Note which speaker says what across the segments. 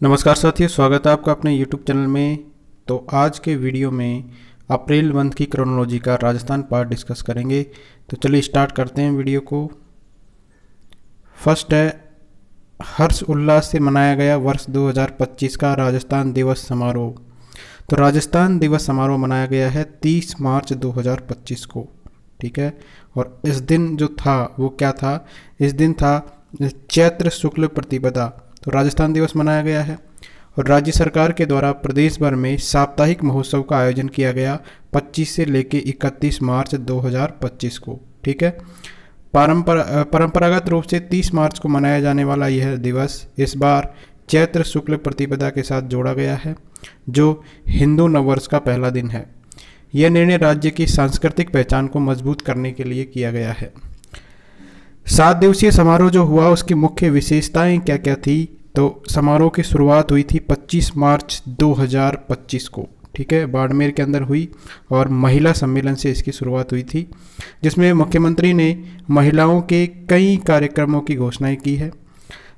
Speaker 1: नमस्कार साथियों, स्वागत है आपका अपने YouTube चैनल में। तो आज के वीडियो में अप्रैल मंथ की क्रोनोलॉजी का राजस्थान पार्ट डिस्कस करेंगे। तो चलिए स्टार्ट करते हैं वीडियो को। फर्स्ट है, हर्ष उल्लास से मनाया गया वर्ष 2025 का राजस्थान दिवस समारोह। तो राजस्थान दिवस समारोह मनाया गया है 30 मार्च 2025 को, ठीक है। और इस दिन जो था वो क्या था, इस दिन था चैत्र शुक्ल प्रतिपदा। तो राजस्थान दिवस मनाया गया है और राज्य सरकार के द्वारा प्रदेश भर में साप्ताहिक महोत्सव का आयोजन किया गया 25 से लेकर 31 मार्च 2025 को, ठीक है। परंपरागत रूप से 30 मार्च को मनाया जाने वाला यह दिवस इस बार चैत्र शुक्ल प्रतिपदा के साथ जोड़ा गया है, जो हिंदू नववर्ष का पहला दिन है। यह निर्णय राज्य की सांस्कृतिक पहचान को मजबूत करने के लिए किया गया है। 7 दिवसीय समारोह जो हुआ उसकी मुख्य विशेषताएं क्या क्या थी। तो समारोह की शुरुआत हुई थी 25 मार्च 2025 को, ठीक है, बाड़मेर के अंदर हुई और महिला सम्मेलन से इसकी शुरुआत हुई थी, जिसमें मुख्यमंत्री ने महिलाओं के कई कार्यक्रमों की घोषणाएं की है।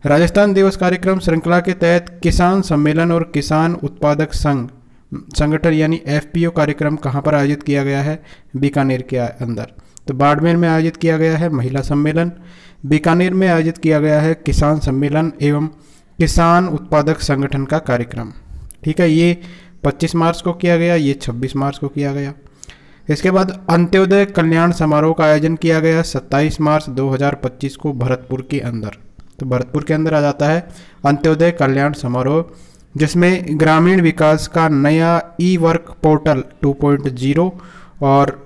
Speaker 1: राजस्थान दिवस कार्यक्रम श्रृंखला के तहत किसान सम्मेलन और किसान उत्पादक संगठन यानी FPO कार्यक्रम कहाँ पर आयोजित किया गया है, बीकानेर के अंदर। तो बाड़मेर में आयोजित किया गया है महिला सम्मेलन, बीकानेर में आयोजित किया गया है किसान सम्मेलन एवं किसान उत्पादक संगठन का कार्यक्रम, ठीक है। ये 25 मार्च को किया गया, ये 26 मार्च को किया गया। इसके बाद अंत्योदय कल्याण समारोह का आयोजन किया गया 27 मार्च 2025 को भरतपुर के अंदर। तो भरतपुर के अंदर आ जाता है अंत्योदय कल्याण समारोह, जिसमें ग्रामीण विकास का नया ई-वर्क पोर्टल 2.0 और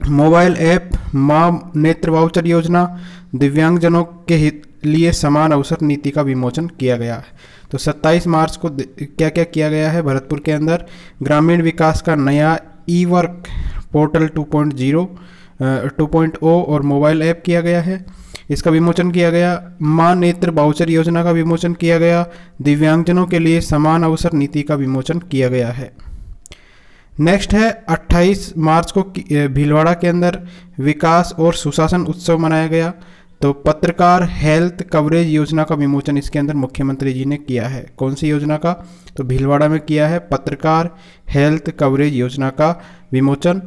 Speaker 1: मोबाइल ऐप, माँ नेत्र वाउचर योजना, दिव्यांगजनों के हित लिए समान अवसर नीति का विमोचन किया गया है। तो 27 मार्च को क्या क्या किया गया है भरतपुर के अंदर, ग्रामीण विकास का नया ई-वर्क पोर्टल 2.0 और मोबाइल ऐप किया गया है, इसका विमोचन किया गया। माँ नेत्र वाउचर योजना का विमोचन किया गया, दिव्यांगजनों के लिए समान अवसर नीति का विमोचन किया गया है। नेक्स्ट है 28 मार्च को भीलवाड़ा के अंदर विकास और सुशासन उत्सव मनाया गया। तो पत्रकार हेल्थ कवरेज योजना का विमोचन इसके अंदर मुख्यमंत्री जी ने किया है। कौन सी योजना का, तो भीलवाड़ा में किया है पत्रकार हेल्थ कवरेज योजना का विमोचन।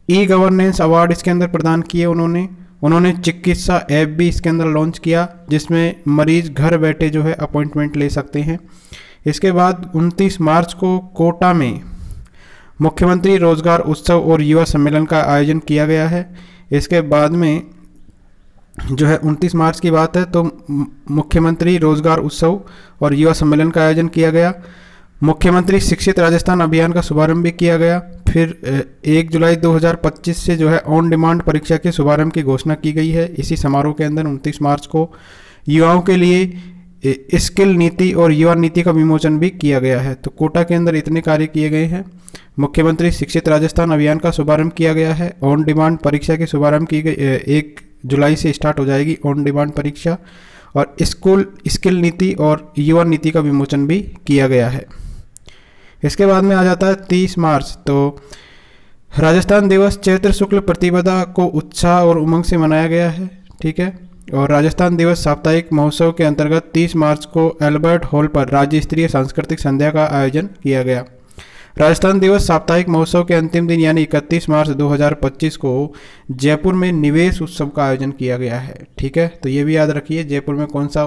Speaker 1: ई गवर्नेंस अवार्ड इसके अंदर प्रदान किए उन्होंने चिकित्सा ऐप भी इसके अंदर लॉन्च किया, जिसमें मरीज घर बैठे जो है अपॉइंटमेंट ले सकते हैं। इसके बाद 29 मार्च को कोटा में मुख्यमंत्री रोजगार उत्सव और युवा सम्मेलन का आयोजन किया गया है। इसके बाद में जो है 29 मार्च की बात है, तो मुख्यमंत्री रोजगार उत्सव और युवा सम्मेलन का आयोजन किया गया। मुख्यमंत्री शिक्षित राजस्थान अभियान का शुभारंभ भी किया गया। फिर 1 जुलाई 2025 से जो है ऑन डिमांड परीक्षा के शुभारंभ की घोषणा की गई है। इसी समारोह के अंदर 29 मार्च को युवाओं के लिए स्किल नीति और युवा नीति का विमोचन भी किया गया है। तो कोटा के अंदर इतने कार्य किए गए हैं। मुख्यमंत्री शिक्षित राजस्थान अभियान का शुभारंभ किया गया है। ऑन डिमांड परीक्षा के शुभारंभ की गई, 1 जुलाई से स्टार्ट हो जाएगी ऑन डिमांड परीक्षा, और स्किल नीति और युवा नीति का विमोचन भी किया गया है। इसके बाद में आ जाता है 30 मार्च। तो राजस्थान दिवस चैत्र शुक्ल प्रतिपदा को उत्साह और उमंग से मनाया गया है, ठीक है। और राजस्थान दिवस साप्ताहिक महोत्सव के अंतर्गत 30 मार्च को एल्बर्ट हॉल पर राज्य स्तरीय सांस्कृतिक संध्या का आयोजन किया गया। राजस्थान दिवस साप्ताहिक महोत्सव के अंतिम दिन यानी 31 मार्च 2025 को जयपुर में निवेश उत्सव का आयोजन किया गया है, ठीक है। तो ये भी याद रखिए जयपुर में कौन सा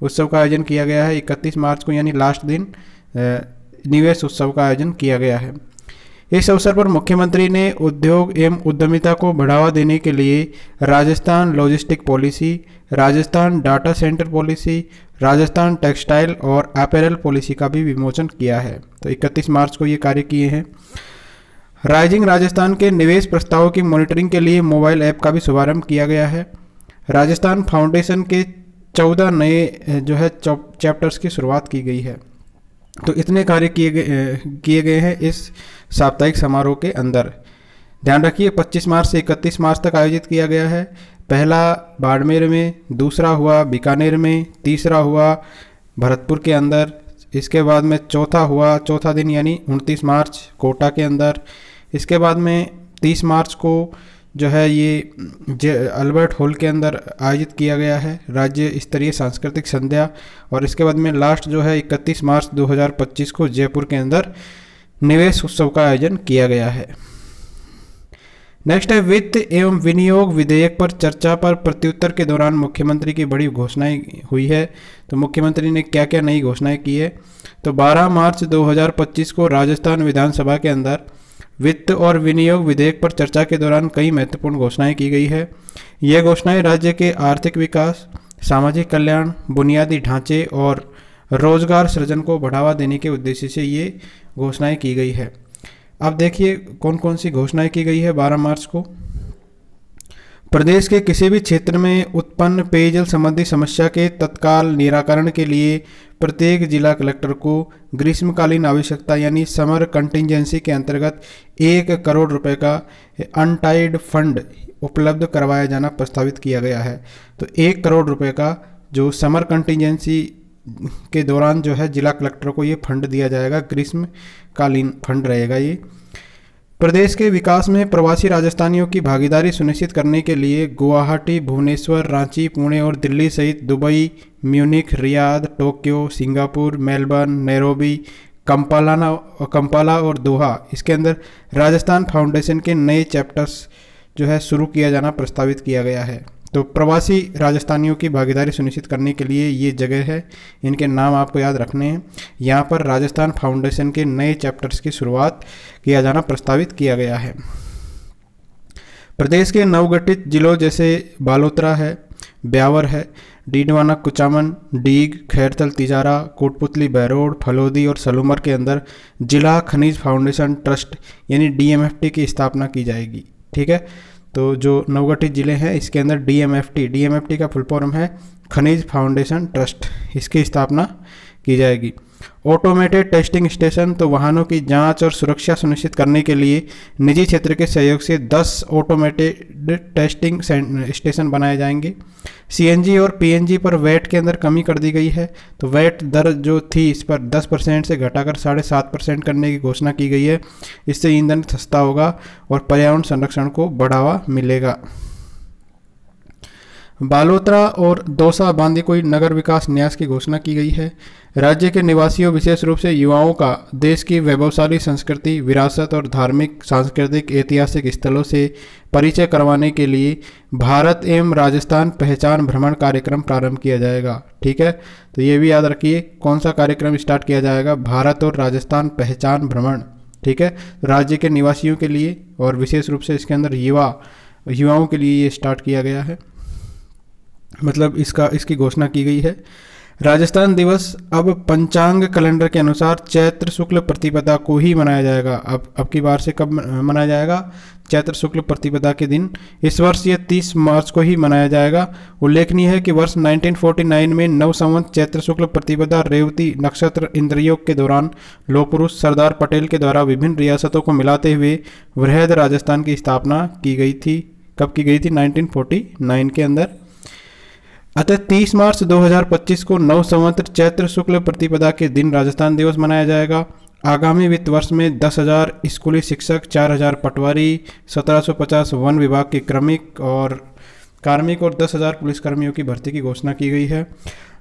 Speaker 1: उत्सव का आयोजन किया गया है। 31 मार्च को यानी लास्ट दिन निवेश उत्सव का आयोजन किया गया है। इस अवसर पर मुख्यमंत्री ने उद्योग एवं उद्यमिता को बढ़ावा देने के लिए Rajasthan logistic policy, Rajasthan data centre policy, Rajasthan textile और अपैरल पॉलिसी का भी विमोचन किया है। तो 31 मार्च को ये कार्य किए हैं। राइजिंग राजस्थान के निवेश प्रस्तावों की मॉनिटरिंग के लिए मोबाइल ऐप का भी शुभारंभ किया गया है। राजस्थान फाउंडेशन के 14 नए जो है चैप्टर्स की शुरुआत की गई है। तो इतने कार्य किए गए हैं इस साप्ताहिक समारोह के अंदर। ध्यान रखिए 25 मार्च से 31 मार्च तक आयोजित किया गया है। पहला बाड़मेर में, दूसरा हुआ बीकानेर में, तीसरा हुआ भरतपुर के अंदर, इसके बाद में चौथा दिन यानी 29 मार्च कोटा के अंदर। इसके बाद में 30 मार्च को जो है ये अल्बर्ट हॉल के अंदर आयोजित किया गया है, राज्य स्तरीय सांस्कृतिक संध्या। और इसके बाद में लास्ट जो है 31 मार्च 2025 को जयपुर के अंदर निवेश उत्सव का आयोजन किया गया है। नेक्स्ट है वित्त एवं विनियोग विधेयक पर चर्चा पर प्रत्युत्तर के दौरान मुख्यमंत्री की बड़ी घोषणाएं हुई है। तो मुख्यमंत्री ने क्या क्या नई घोषणाएं की है, तो 12 मार्च 2025 को राजस्थान विधानसभा के अंदर वित्त और विनियोग विधेयक पर चर्चा के दौरान कई महत्वपूर्ण घोषणाएं की गई है। ये घोषणाएं राज्य के आर्थिक विकास, सामाजिक कल्याण, बुनियादी ढांचे और रोजगार सृजन को बढ़ावा देने के उद्देश्य से ये घोषणाएं की गई है। अब देखिए कौन कौन सी घोषणाएं की गई है 12 मार्च को। प्रदेश के किसी भी क्षेत्र में उत्पन्न पेयजल संबंधी समस्या के तत्काल निराकरण के लिए प्रत्येक जिला कलेक्टर को ग्रीष्मकालीन आवश्यकता यानी समर कंटिंजेंसी के अंतर्गत 1 करोड़ रुपए का अनटाइड फंड उपलब्ध करवाया जाना प्रस्तावित किया गया है। तो 1 करोड़ रुपए का जो समर कंटिंजेंसी के दौरान जो है जिला कलेक्टर को ये फंड दिया जाएगा, ग्रीष्मकालीन फंड रहेगा ये। प्रदेश के विकास में प्रवासी राजस्थानियों की भागीदारी सुनिश्चित करने के लिए गुवाहाटी, भुवनेश्वर, रांची, पुणे और दिल्ली सहित Dubai, Munich, Riyadh, Tokyo, Singapore, Melbourne, Nairobi, Kampala और दोहा, इसके अंदर राजस्थान फाउंडेशन के नए चैप्टर्स जो है शुरू किया जाना प्रस्तावित किया गया है। तो प्रवासी राजस्थानियों की भागीदारी सुनिश्चित करने के लिए ये जगह है, इनके नाम आपको याद रखने हैं। यहाँ पर राजस्थान फाउंडेशन के नए चैप्टर्स की शुरुआत किया जाना प्रस्तावित किया गया है। प्रदेश के नवगठित जिलों जैसे बालोतरा है, ब्यावर है, डीडवाना, कुचामन, डीग, खैरतल, तिजारा, कोटपुतली, बहरोड, फलोदी और सलूमर के अंदर जिला खनिज फाउंडेशन ट्रस्ट यानी DMFT की स्थापना की जाएगी। ठीक है, तो जो नवगठित जिले हैं इसके अंदर DMFT का फुल फॉर्म है खनिज फाउंडेशन ट्रस्ट, इसकी स्थापना की जाएगी। ऑटोमेटेड टेस्टिंग स्टेशन, तो वाहनों की जांच और सुरक्षा सुनिश्चित करने के लिए निजी क्षेत्र के सहयोग से 10 ऑटोमेटेड टेस्टिंग स्टेशन बनाए जाएंगे। CNG और PNG पर वैट के अंदर कमी कर दी गई है, तो वैट दर जो थी इस पर 10% से घटाकर 7.5% करने की घोषणा की गई है। इससे ईंधन सस्ता होगा और पर्यावरण संरक्षण को बढ़ावा मिलेगा। बालोतरा और दौसा बांदीकुई नगर विकास न्यास की घोषणा की गई है। राज्य के निवासियों विशेष रूप से युवाओं का देश की वैभवशाली संस्कृति, विरासत और धार्मिक, सांस्कृतिक, ऐतिहासिक स्थलों से परिचय करवाने के लिए भारत एवं राजस्थान पहचान भ्रमण कार्यक्रम प्रारंभ किया जाएगा। ठीक है, तो ये भी याद रखिए कौन सा कार्यक्रम स्टार्ट किया जाएगा, भारत और राजस्थान पहचान भ्रमण। ठीक है, राज्य के निवासियों के लिए और विशेष रूप से इसके अंदर युवाओं के लिए ये स्टार्ट किया गया है, मतलब इसकी घोषणा की गई है। राजस्थान दिवस अब पंचांग कैलेंडर के अनुसार चैत्र शुक्ल प्रतिपदा को ही मनाया जाएगा। अब की बार से कब मनाया जाएगा, चैत्र शुक्ल प्रतिपदा के दिन। इस वर्ष ये 30 मार्च को ही मनाया जाएगा। उल्लेखनीय है कि वर्ष 1949 में नव संवत चैत्र शुक्ल प्रतिपदा रेवती नक्षत्र इंद्रयोग के दौरान लौह पुरुष सरदार पटेल के द्वारा विभिन्न रियासतों को मिलाते हुए वृहद राजस्थान की स्थापना की गई थी। कब की गई थी, 1949 के अंदर। अतः 30 मार्च 2025 को नव संवत चैत्र शुक्ल प्रतिपदा के दिन राजस्थान दिवस मनाया जाएगा। आगामी वित्त वर्ष में 10,000 स्कूली शिक्षक, 4,000 पटवारी, 1750 वन विभाग के कार्मिक और 10,000 पुलिसकर्मियों की भर्ती की घोषणा की गई है।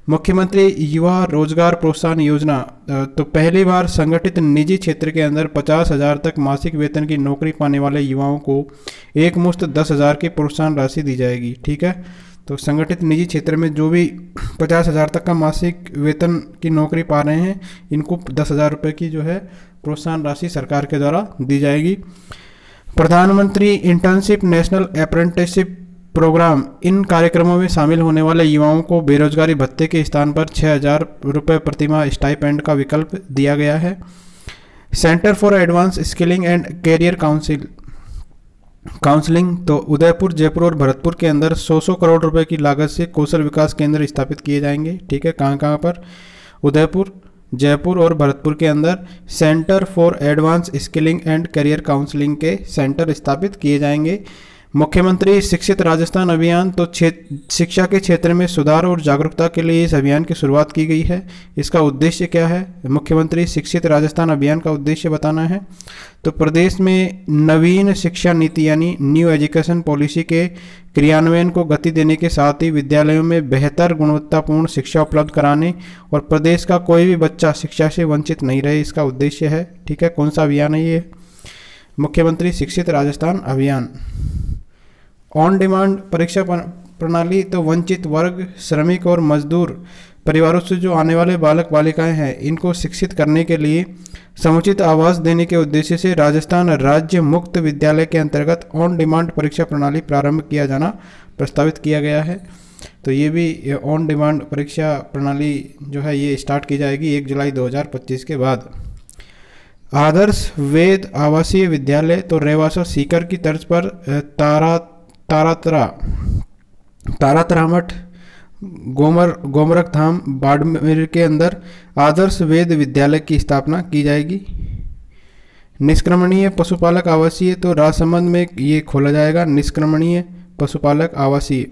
Speaker 1: मुख्यमंत्री युवा रोजगार प्रोत्साहन योजना, तो पहली बार संगठित निजी क्षेत्र के अंदर 50,000 तक मासिक वेतन की नौकरी पाने वाले युवाओं को एक मुश्त 10,000 की प्रोत्साहन राशि दी जाएगी। ठीक है, तो संगठित निजी क्षेत्र में जो भी 50,000 तक का मासिक वेतन की नौकरी पा रहे हैं, इनको 10,000 रुपये की जो है प्रोत्साहन राशि सरकार के द्वारा दी जाएगी। प्रधानमंत्री इंटर्नशिप, नेशनल अप्रेंटिसशिप प्रोग्राम, इन कार्यक्रमों में शामिल होने वाले युवाओं को बेरोजगारी भत्ते के स्थान पर 6,000 रुपये प्रतिमाह स्टाइपेंड का विकल्प दिया गया है। Centre for advance skilling and career counselling, तो उदयपुर, जयपुर और भरतपुर के अंदर 100 करोड़ रुपए की लागत से कौशल विकास केंद्र स्थापित किए जाएंगे। ठीक है, कहाँ पर, उदयपुर, जयपुर और भरतपुर के अंदर centre for advance skilling and career counselling के सेंटर स्थापित किए जाएंगे। मुख्यमंत्री शिक्षित राजस्थान अभियान, तो शिक्षा के क्षेत्र में सुधार और जागरूकता के लिए इस अभियान की शुरुआत की गई है। इसका उद्देश्य क्या है? मुख्यमंत्री शिक्षित राजस्थान अभियान का उद्देश्य बताना है। तो प्रदेश में नवीन शिक्षा नीति यानी न्यू एजुकेशन पॉलिसी के क्रियान्वयन को गति देने के साथ ही विद्यालयों में बेहतर गुणवत्तापूर्ण शिक्षा उपलब्ध कराने और प्रदेश का कोई भी बच्चा शिक्षा से वंचित नहीं रहे, इसका उद्देश्य है। ठीक है, कौन सा अभियान है ये? मुख्यमंत्री शिक्षित राजस्थान अभियान। ऑन डिमांड परीक्षा प्रणाली, तो वंचित वर्ग, श्रमिक और मजदूर परिवारों से जो आने वाले बालक बालिकाएं हैं, इनको शिक्षित करने के लिए समुचित आवास देने के उद्देश्य से राजस्थान राज्य मुक्त विद्यालय के अंतर्गत ऑन डिमांड परीक्षा प्रणाली प्रारंभ किया जाना प्रस्तावित किया गया है। तो ये भी ऑन डिमांड परीक्षा प्रणाली जो है ये स्टार्ट की जाएगी 1 जुलाई 2025 के बाद। आदर्श वेद आवासीय विद्यालय, तो रेवासा सीकर की तर्ज पर तारातरा मठ, गोमरक धाम, बाड़मेर के अंदर आदर्श वेद विद्यालय की स्थापना की जाएगी। निष्क्रमणीय पशुपालक आवासीय, तो राजसमंद में ये खोला जाएगा निष्क्रमणीय पशुपालक आवासीय।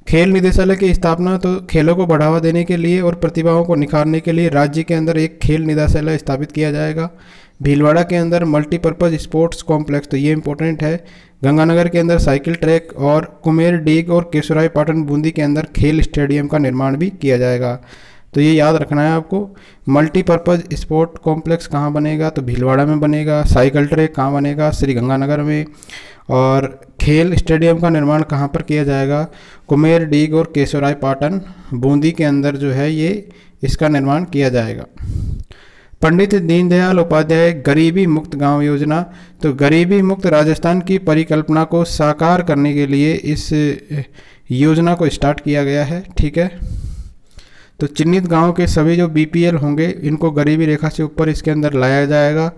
Speaker 1: खेल निदेशालय की स्थापना, तो खेलों को बढ़ावा देने के लिए और प्रतिभाओं को निखारने के लिए राज्य के अंदर एक खेल निदेशालय स्थापित किया जाएगा। भीलवाड़ा के अंदर मल्टीपर्पज स्पोर्ट्स कॉम्प्लेक्स, तो ये इंपॉर्टेंट है। गंगानगर के अंदर साइकिल ट्रैक और कुमेर डीग और केशुराई पाटन बूंदी के अंदर खेल स्टेडियम का निर्माण भी किया जाएगा। तो ये याद रखना है आपको। मल्टीपर्पज स्पोर्ट कॉम्प्लेक्स कहाँ बनेगा? तो भीलवाड़ा में बनेगा। साइकिल ट्रैक कहाँ बनेगा? श्री गंगानगर में। और खेल स्टेडियम का निर्माण कहाँ पर किया जाएगा? कुमेर डीग और केशुराई पाटन बूंदी के अंदर जो है ये इसका निर्माण किया जाएगा। पंडित दीनदयाल उपाध्याय गरीबी मुक्त गांव योजना, तो गरीबी मुक्त राजस्थान की परिकल्पना को साकार करने के लिए इस योजना को स्टार्ट किया गया है। ठीक है, तो चिन्हित गांव के सभी जो बीपीएल होंगे इनको गरीबी रेखा से ऊपर इसके अंदर लाया जाएगा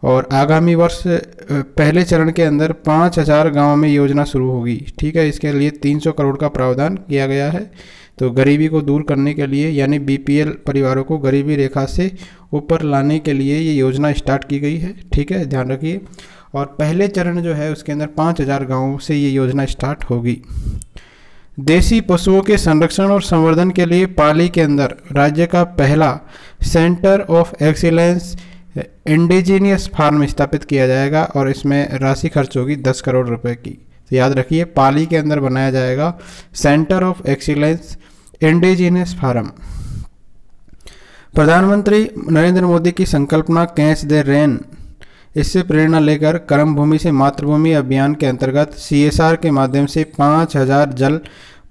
Speaker 1: और आगामी वर्ष पहले चरण के अंदर 5000 गाँव में योजना शुरू होगी। ठीक है, इसके लिए 300 करोड़ का प्रावधान किया गया है। तो गरीबी को दूर करने के लिए यानी बीपीएल परिवारों को गरीबी रेखा से ऊपर लाने के लिए ये योजना स्टार्ट की गई है। ठीक है, ध्यान रखिए। और पहले चरण जो है उसके अंदर 5000 गाँवों से ये योजना स्टार्ट होगी। देसी पशुओं के संरक्षण और संवर्धन के लिए पाली के अंदर राज्य का पहला centre of excellence indigenous farm स्थापित किया जाएगा और इसमें राशि खर्च होगी 10 करोड़ रुपए की। तो याद रखिए, पाली के अंदर बनाया जाएगा centre of excellence indigenous farm. प्रधानमंत्री नरेंद्र मोदी की संकल्पना कैच द रेन, इससे प्रेरणा लेकर कर्मभूमि से मातृभूमि अभियान के अंतर्गत सीएसआर के माध्यम से 5000 जल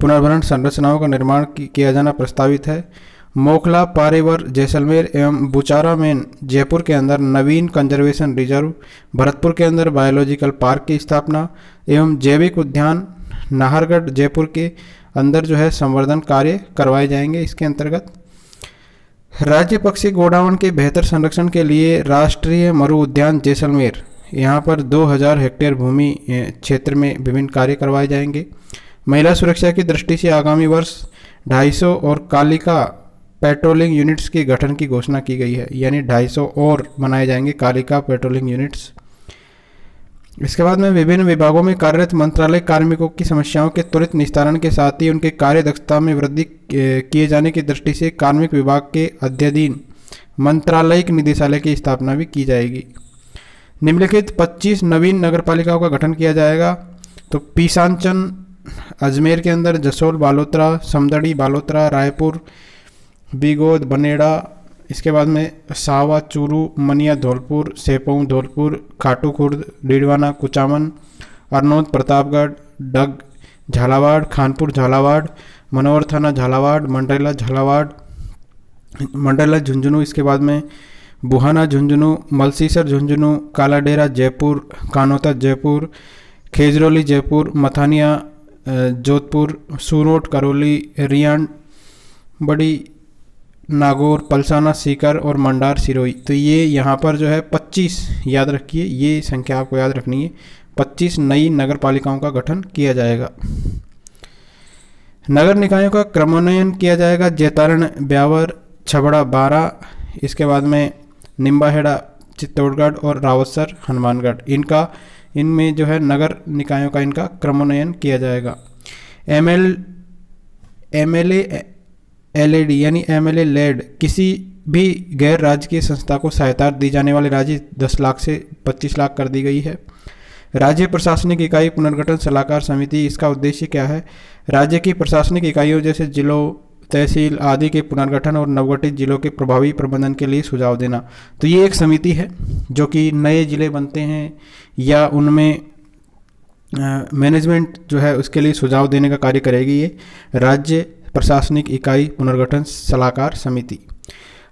Speaker 1: पुनर्भरण संरचनाओं का निर्माण किया जाना प्रस्तावित है। मोखला, पारेवर, जैसलमेर एवं बुचारा मेन जयपुर के अंदर नवीन कंजर्वेशन रिजर्व, भरतपुर के अंदर बायोलॉजिकल पार्क की स्थापना एवं जैविक उद्यान नाहरगढ़ जयपुर के अंदर जो है संवर्धन कार्य करवाए जाएंगे। इसके अंतर्गत राज्य पक्षी गोडाउन के बेहतर संरक्षण के लिए राष्ट्रीय मरु उद्यान जैसलमेर, यहाँ पर 2000 हेक्टेयर भूमि क्षेत्र में विभिन्न कार्य करवाए जाएंगे। महिला सुरक्षा की दृष्टि से आगामी वर्ष 250 और कालिका पेट्रोलिंग यूनिट्स के गठन की घोषणा की गई है, यानी 250 और बनाए जाएंगे कालिका पेट्रोलिंग यूनिट्स। इसके बाद में विभिन्न विभागों में कार्यरत मंत्रालय कार्मिकों की समस्याओं के त्वरित निस्तारण के साथ ही उनके कार्य दक्षता में वृद्धि किए जाने की दृष्टि से कार्मिक विभाग के अध्ययन मंत्रालयिक निदेशालय की स्थापना भी की जाएगी। निम्नलिखित 25 नवीन नगरपालिकाओं का गठन किया जाएगा। तो पीसांचन अजमेर के अंदर, जसोल बालोतरा, समदड़ी बालोतरा, रायपुर, बीगोद बनेड़ा, इसके बाद में सावा, चूरू, मनिया धौलपुर, सेपऊ धौलपुर, खाटू खुर्द, डीडवाना, कुचामन, अरनोद प्रतापगढ़, डग झालावाड़, खानपुर झालावाड़, मनोहर थाना झालावाड़, मंडला झुंझुनू, इसके बाद में बुहाना झुंझुनू, मलसीसर झुंझुनू, कालाडेरा जयपुर, कानोता जयपुर, खेजरौली जयपुर, मथानिया जोधपुर, सूरोट करौली, रियान बड़ी नागौर, पलसाना सीकर और मंडार सिरोही। तो ये यहाँ पर जो है 25, याद रखिए ये संख्या आपको याद रखनी है, 25 नई नगर पालिकाओं का गठन किया जाएगा। नगर निकायों का क्रमोन्नयन किया जाएगा। जैतारण, ब्यावर, छबड़ा 12, इसके बाद में निम्बाहेड़ा, चित्तौड़गढ़ और रावतसर हनुमानगढ़, इनका इनमें जो है नगर निकायों का इनका क्रमोन्नयन किया जाएगा। एमएलए एलएडी यानी एमएलए लेड किसी भी गैर राजकीय संस्था को सहायता दी जाने वाली राशि 10 लाख से 25 लाख कर दी गई है। राज्य प्रशासनिक इकाई पुनर्गठन सलाहकार समिति, इसका उद्देश्य क्या है? राज्य की प्रशासनिक इकाइयों जैसे जिलों, तहसील आदि के पुनर्गठन और नवगठित जिलों के प्रभावी प्रबंधन के लिए सुझाव देना। तो ये एक समिति है जो कि नए जिले बनते हैं या उनमें मैनेजमेंट जो है उसके लिए सुझाव देने का कार्य करेगी ये राज्य प्रशासनिक इकाई पुनर्गठन सलाहकार समिति।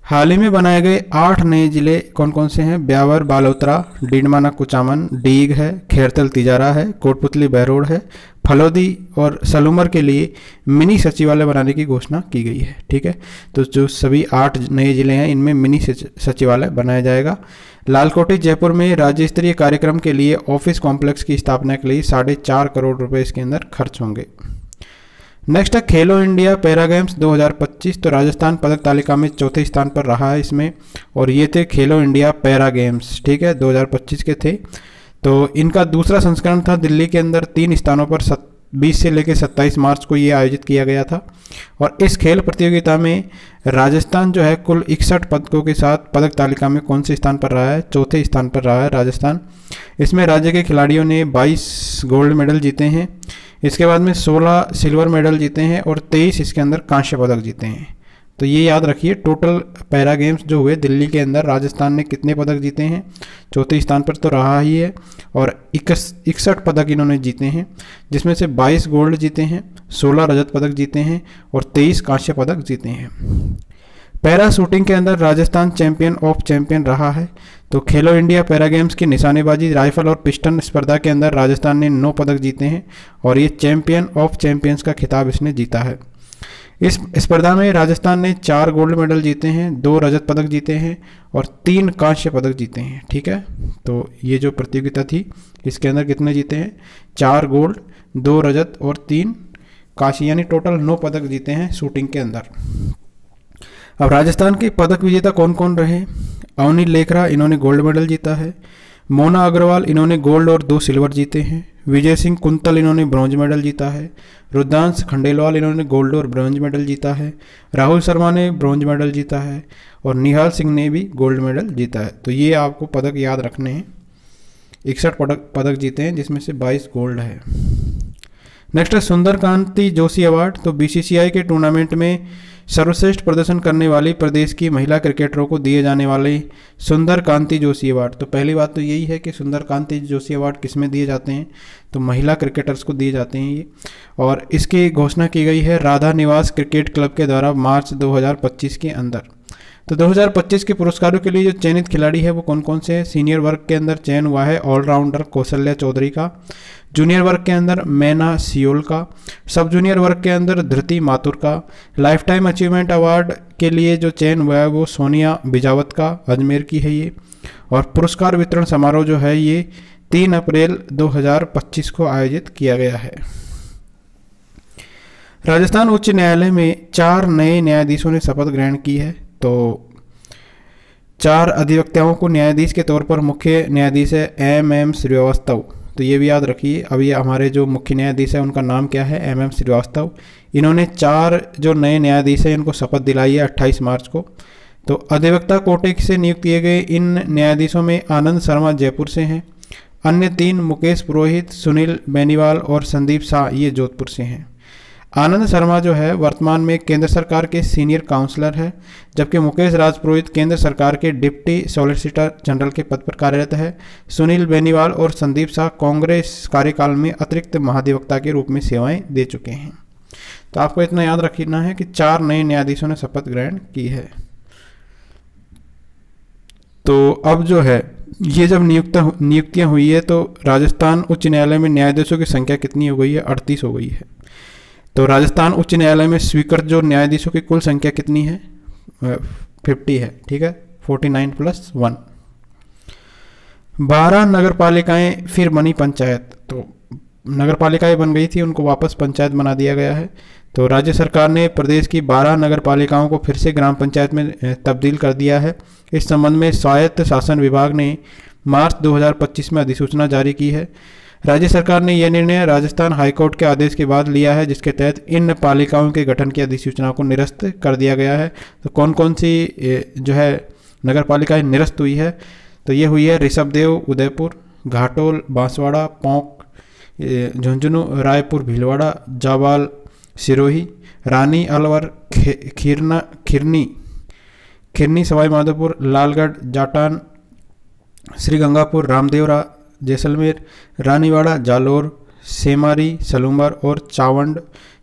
Speaker 1: हाल ही में बनाए गए 8 नए जिले कौन कौन से हैं? ब्यावर बालोतरा, डीडमाना कुचामन, डीग है, खैरतल तिजारा है, कोटपुतली बहरोड है, फलोदी और सलूमर के लिए मिनी सचिवालय बनाने की घोषणा की गई है। ठीक है, तो जो सभी 8 नए जिले हैं इनमें मिनी सचिवालय बनाया जाएगा। लालकोटी जयपुर में राज्य स्तरीय कार्यक्रम के लिए ऑफिस कॉम्प्लेक्स की स्थापना के लिए 4.5 करोड़ रुपए इसके अंदर खर्च होंगे। नेक्स्ट है खेलो इंडिया पैरा गेम्स 2025। तो राजस्थान पदक तालिका में चौथे स्थान पर रहा है इसमें, और ये थे खेलो इंडिया पैरा गेम्स, ठीक है, 2025 के थे। तो इनका दूसरा संस्करण था दिल्ली के अंदर 3 स्थानों पर 20 से लेकर 27 मार्च को ये आयोजित किया गया था। और इस खेल प्रतियोगिता में राजस्थान जो है कुल 61 पदकों के साथ पदक तालिका में कौन से स्थान पर रहा है? चौथे स्थान पर रहा है राजस्थान। इसमें राज्य के खिलाड़ियों ने 22 गोल्ड मेडल जीते हैं, इसके बाद में 16 सिल्वर मेडल जीते हैं और 23 इसके अंदर कांस्य पदक जीते हैं। तो ये याद रखिए, टोटल पैरा गेम्स जो हुए दिल्ली के अंदर राजस्थान ने कितने पदक जीते हैं? चौथे स्थान पर तो रहा ही है, और 61 पदक इन्होंने जीते हैं, जिसमें से 22 गोल्ड जीते हैं, 16 रजत पदक जीते हैं और 23 कांस्य पदक जीते हैं। पैरा शूटिंग के अंदर राजस्थान चैंपियन ऑफ चैंपियन रहा है। तो खेलो इंडिया पैरा गेम्स की निशानेबाजी, राइफल और पिस्टन स्पर्धा के अंदर राजस्थान ने 9 पदक जीते हैं और ये चैंपियन ऑफ चैंपियंस का खिताब इसने जीता है। इस स्पर्धा में राजस्थान ने 4 गोल्ड मेडल जीते हैं, 2 रजत पदक जीते हैं और 3 कांस्य पदक जीते हैं। ठीक है, तो ये जो प्रतियोगिता थी इसके अंदर कितने जीते हैं? 4 गोल्ड, 2 रजत और 3 कांस्य, यानी टोटल 9 पदक जीते हैं शूटिंग के अंदर। अब राजस्थान के पदक विजेता कौन कौन रहे? अवनी लेखरा, इन्होंने गोल्ड मेडल जीता है। मोना अग्रवाल, इन्होंने गोल्ड और 2 सिल्वर जीते हैं। विजय सिंह कुंतल, इन्होंने ब्रॉन्ज मेडल जीता है। रुद्रांश खंडेलवाल, इन्होंने गोल्ड और ब्रॉन्ज मेडल जीता है। राहुल शर्मा ने ब्रॉन्ज मेडल जीता है और निहाल सिंह ने भी गोल्ड मेडल जीता है। तो ये आपको पदक याद रखने हैं। 61 पदक जीते हैं, जिसमें से 22 गोल्ड है। नेक्स्ट है सुंदर कांति जोशी अवार्ड। तो बीसीसीआई के टूर्नामेंट में सर्वश्रेष्ठ प्रदर्शन करने वाली प्रदेश की महिला क्रिकेटरों को दिए जाने वाले सुंदर कांति जोशी अवार्ड। तो पहली बात तो यही है कि सुंदर कांति जोशी अवार्ड किसमें दिए जाते हैं? तो महिला क्रिकेटर्स को दिए जाते हैं ये, और इसकी घोषणा की गई है राधा निवास क्रिकेट क्लब के द्वारा मार्च 2025 के अंदर। तो 2025 के पुरस्कारों के लिए जो चयनित खिलाड़ी है वो कौन कौन से हैं? सीनियर वर्ग के अंदर चयन हुआ है ऑलराउंडर कौशल्या चौधरी का, जूनियर वर्ग के अंदर मैना सियोल का, सब जूनियर वर्ग के अंदर धृति माथुर का, लाइफ टाइम अचीवमेंट अवार्ड के लिए जो चयन हुआ है वो सोनिया बिजावत का, अजमेर की है ये। और पुरस्कार वितरण समारोह जो है ये 3 अप्रैल 2025 को आयोजित किया गया है। राजस्थान उच्च न्यायालय में 4 नए न्यायाधीशों ने शपथ ग्रहण की है। तो 4 अधिवक्ताओं को न्यायाधीश के तौर पर मुख्य न्यायाधीश है MM श्रीवास्तव। तो ये भी याद रखिए, अभी हमारे जो मुख्य न्यायाधीश है उनका नाम क्या है? MM श्रीवास्तव। इन्होंने 4 जो नए न्यायाधीश हैं इनको शपथ दिलाई है 28 मार्च को। तो अधिवक्ता कोटे से नियुक्त किए गए इन न्यायाधीशों में आनंद शर्मा जयपुर से हैं, अन्य 3 मुकेश पुरोहित, सुनील बेनीवाल और संदीप शाह ये जोधपुर से हैं। आनंद शर्मा जो है वर्तमान में केंद्र सरकार के सीनियर काउंसलर है, जबकि मुकेश राज पुरोहित केंद्र सरकार के डिप्टी सॉलिसिटर जनरल के पद पर कार्यरत है। सुनील बेनीवाल और संदीप शाह कांग्रेस कार्यकाल में अतिरिक्त महाधिवक्ता के रूप में सेवाएं दे चुके हैं। तो आपको इतना याद रखना है कि 4 नए न्यायाधीशों ने शपथ ग्रहण की है। तो अब जो है ये जब नियुक्तियां हुई है तो राजस्थान उच्च न्यायालय में न्यायाधीशों की संख्या कितनी हो गई है? 38 हो गई है। तो राजस्थान उच्च न्यायालय में स्वीकृत जो न्यायाधीशों की कुल संख्या कितनी है? 50 है। ठीक है, 49 + 1। 12 नगर पालिकाएं फिर बनी पंचायत। तो नगर पालिकाएं बन गई थी, उनको वापस पंचायत बना दिया गया है। तो राज्य सरकार ने प्रदेश की 12 नगर पालिकाओं को फिर से ग्राम पंचायत में तब्दील कर दिया है। इस संबंध में स्वायत्त शासन विभाग ने मार्च 2025 में अधिसूचना जारी की है। राज्य सरकार ने यह निर्णय राजस्थान हाईकोर्ट के आदेश के बाद लिया है, जिसके तहत इन पालिकाओं के गठन की अधिसूचना को निरस्त कर दिया गया है। तो कौन कौन सी जो है नगर पालिकाएं निरस्त हुई है, तो ये हुई है ऋषभदेव उदयपुर, घाटोल बांसवाड़ा, पोंक झुंझुनू, रायपुर भीलवाड़ा, जावाल सिरोही, रानी अलवर खिरनी सवाई माधोपुर, लालगढ़ जाटान, श्रीगंगापुर रामदेवरा जैसलमेर, रानीवाड़ा जालोर, सेमारी सलूमर और चावंड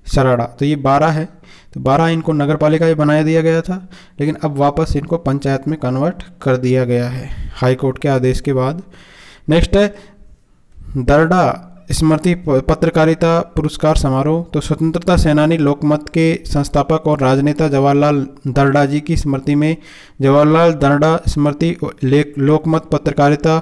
Speaker 1: सराड़ा। तो ये 12 है। तो 12 इनको नगर पालिका बनाया दिया गया था, लेकिन अब वापस इनको पंचायत में कन्वर्ट कर दिया गया है हाई कोर्ट के आदेश के बाद। नेक्स्ट है दर्डा स्मृति पत्रकारिता पुरस्कार समारोह। तो स्वतंत्रता सेनानी लोकमत के संस्थापक और राजनेता जवाहरलाल दर्डा जी की स्मृति में जवाहरलाल दर्डा स्मृति लोकमत पत्रकारिता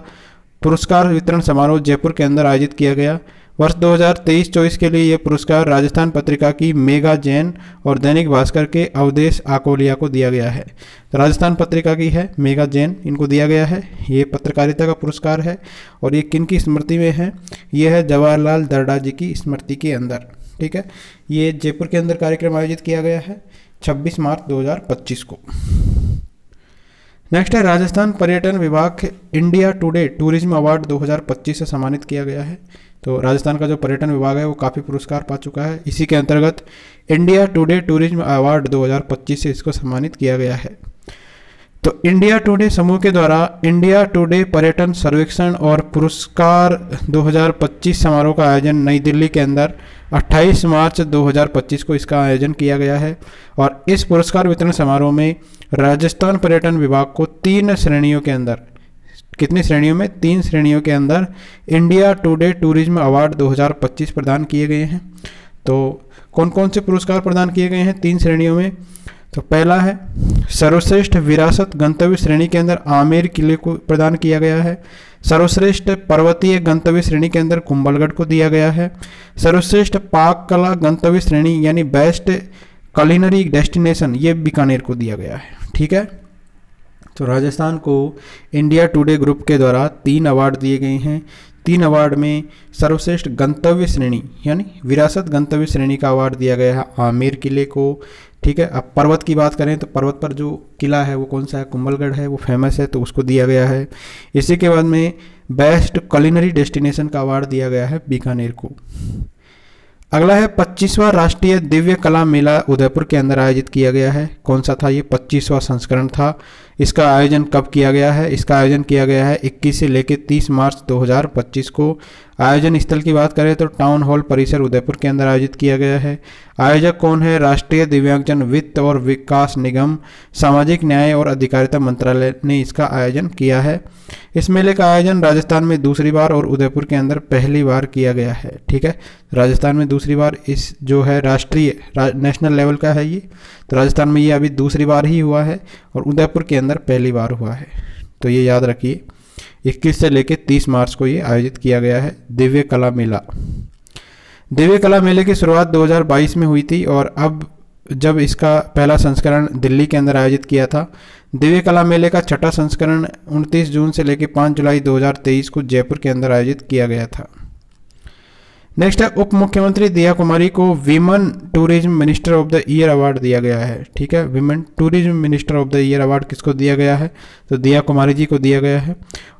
Speaker 1: पुरस्कार वितरण समारोह जयपुर के अंदर आयोजित किया गया। वर्ष 2023-24 के लिए यह पुरस्कार राजस्थान पत्रिका की मेघा जैन और दैनिक भास्कर के अवधेश आकोलिया को दिया गया है। तो राजस्थान पत्रिका की है मेघा जैन, इनको दिया गया है। ये पत्रकारिता का पुरस्कार है और ये किन की स्मृति में है, ये है जवाहरलाल दर्डा जी की स्मृति के अंदर। ठीक है, ये जयपुर के अंदर कार्यक्रम आयोजित किया गया है 26 मार्च 2025 को। नेक्स्ट है राजस्थान पर्यटन विभाग इंडिया टुडे टूरिज्म अवार्ड 2025 से सम्मानित किया गया है। तो राजस्थान का जो पर्यटन विभाग है वो काफ़ी पुरस्कार पा चुका है। इसी के अंतर्गत इंडिया टुडे टूरिज्म अवार्ड 2025 से इसको सम्मानित किया गया है। तो इंडिया टुडे समूह के द्वारा इंडिया टुडे पर्यटन सर्वेक्षण और पुरस्कार 2025 समारोह का आयोजन नई दिल्ली के अंदर 28 मार्च 2025 को इसका आयोजन किया गया है। और इस पुरस्कार वितरण समारोह में राजस्थान पर्यटन विभाग को 3 श्रेणियों के अंदर, कितनी श्रेणियों में, 3 श्रेणियों के अंदर इंडिया टुडे टूरिज्म अवार्ड 2025 प्रदान किए गए हैं। तो कौन कौन से पुरस्कार प्रदान किए गए हैं 3 श्रेणियों में? तो पहला है सर्वश्रेष्ठ विरासत गंतव्य श्रेणी के अंदर आमेर किले को प्रदान किया गया है। सर्वश्रेष्ठ पर्वतीय गंतव्य श्रेणी के अंदर कुंभलगढ़ को दिया गया है। सर्वश्रेष्ठ पाक कला गंतव्य श्रेणी यानी बेस्ट कलिनरी डेस्टिनेशन ये बीकानेर को दिया गया है। ठीक है, तो राजस्थान को इंडिया टुडे ग्रुप के द्वारा 3 अवार्ड दिए गए हैं। 3 अवार्ड में सर्वश्रेष्ठ गंतव्य श्रेणी यानी विरासत गंतव्य श्रेणी का अवार्ड दिया गया है आमेर किले को। ठीक है, अब पर्वत की बात करें तो पर्वत पर जो किला है वो कौन सा है, कुंभलगढ़ है, वो फेमस है, तो उसको दिया गया है। इसी के बाद में बेस्ट कलिनरी डेस्टिनेशन का अवार्ड दिया गया है बीकानेर को। अगला है 25वां राष्ट्रीय दिव्य कला मेला उदयपुर के अंदर आयोजित किया गया है। कौन सा था ये? 25वां संस्करण था। इसका आयोजन कब किया गया है? इसका आयोजन किया गया है 21 से लेकर 30 मार्च 2025 को। आयोजन स्थल की बात करें तो टाउन हॉल परिसर उदयपुर के अंदर आयोजित किया गया है। आयोजक कौन है? राष्ट्रीय दिव्यांगजन वित्त और विकास निगम, सामाजिक न्याय और अधिकारिता मंत्रालय ने इसका आयोजन किया है। इस मेले का आयोजन राजस्थान में दूसरी बार और उदयपुर के अंदर पहली बार किया गया है। ठीक है, राजस्थान में दूसरी बार, इस जो है राष्ट्रीय नेशनल लेवल का है ये, तो राजस्थान में ये अभी दूसरी बार ही हुआ है और उदयपुर के अंदर पहली बार हुआ है। तो ये याद रखिए, 21 से लेकर 30 मार्च को ये आयोजित किया गया है दिव्य कला मेला। दिव्य कला मेले की शुरुआत 2022 में हुई थी और अब जब इसका पहला संस्करण दिल्ली के अंदर आयोजित किया था। दिव्य कला मेले का 6ठा संस्करण 29 जून से लेकर 5 जुलाई 2023 को जयपुर के अंदर आयोजित किया गया था। नेक्स्ट है उप मुख्यमंत्री दिया कुमारी को women tourism minister of the year award दिया गया है। ठीक है, women tourism minister of the year award किसको दिया गया है? तो दिया कुमारी जी को दिया गया है।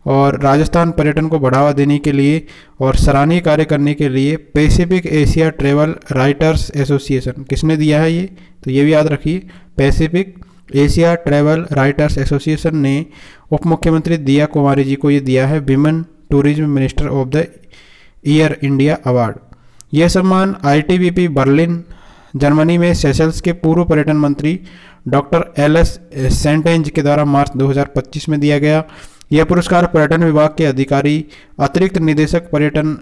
Speaker 1: और राजस्थान पर्यटन को बढ़ावा देने के लिए और सराहनीय कार्य करने के लिए Pacific Asia travel writers association किसने दिया है ये? तो ये भी याद रखिए, Pacific Asia travel writers association ने उप मुख्यमंत्री दिया कुमारी जी को ये दिया है women tourism minister of the year India award. यह सम्मान ITBP बर्लिन जर्मनी में सेशल्स के पूर्व पर्यटन मंत्री डॉक्टर LS सेंटेंज के द्वारा मार्च 2025 में दिया गया। यह पुरस्कार पर्यटन विभाग के अधिकारी अतिरिक्त निदेशक पर्यटन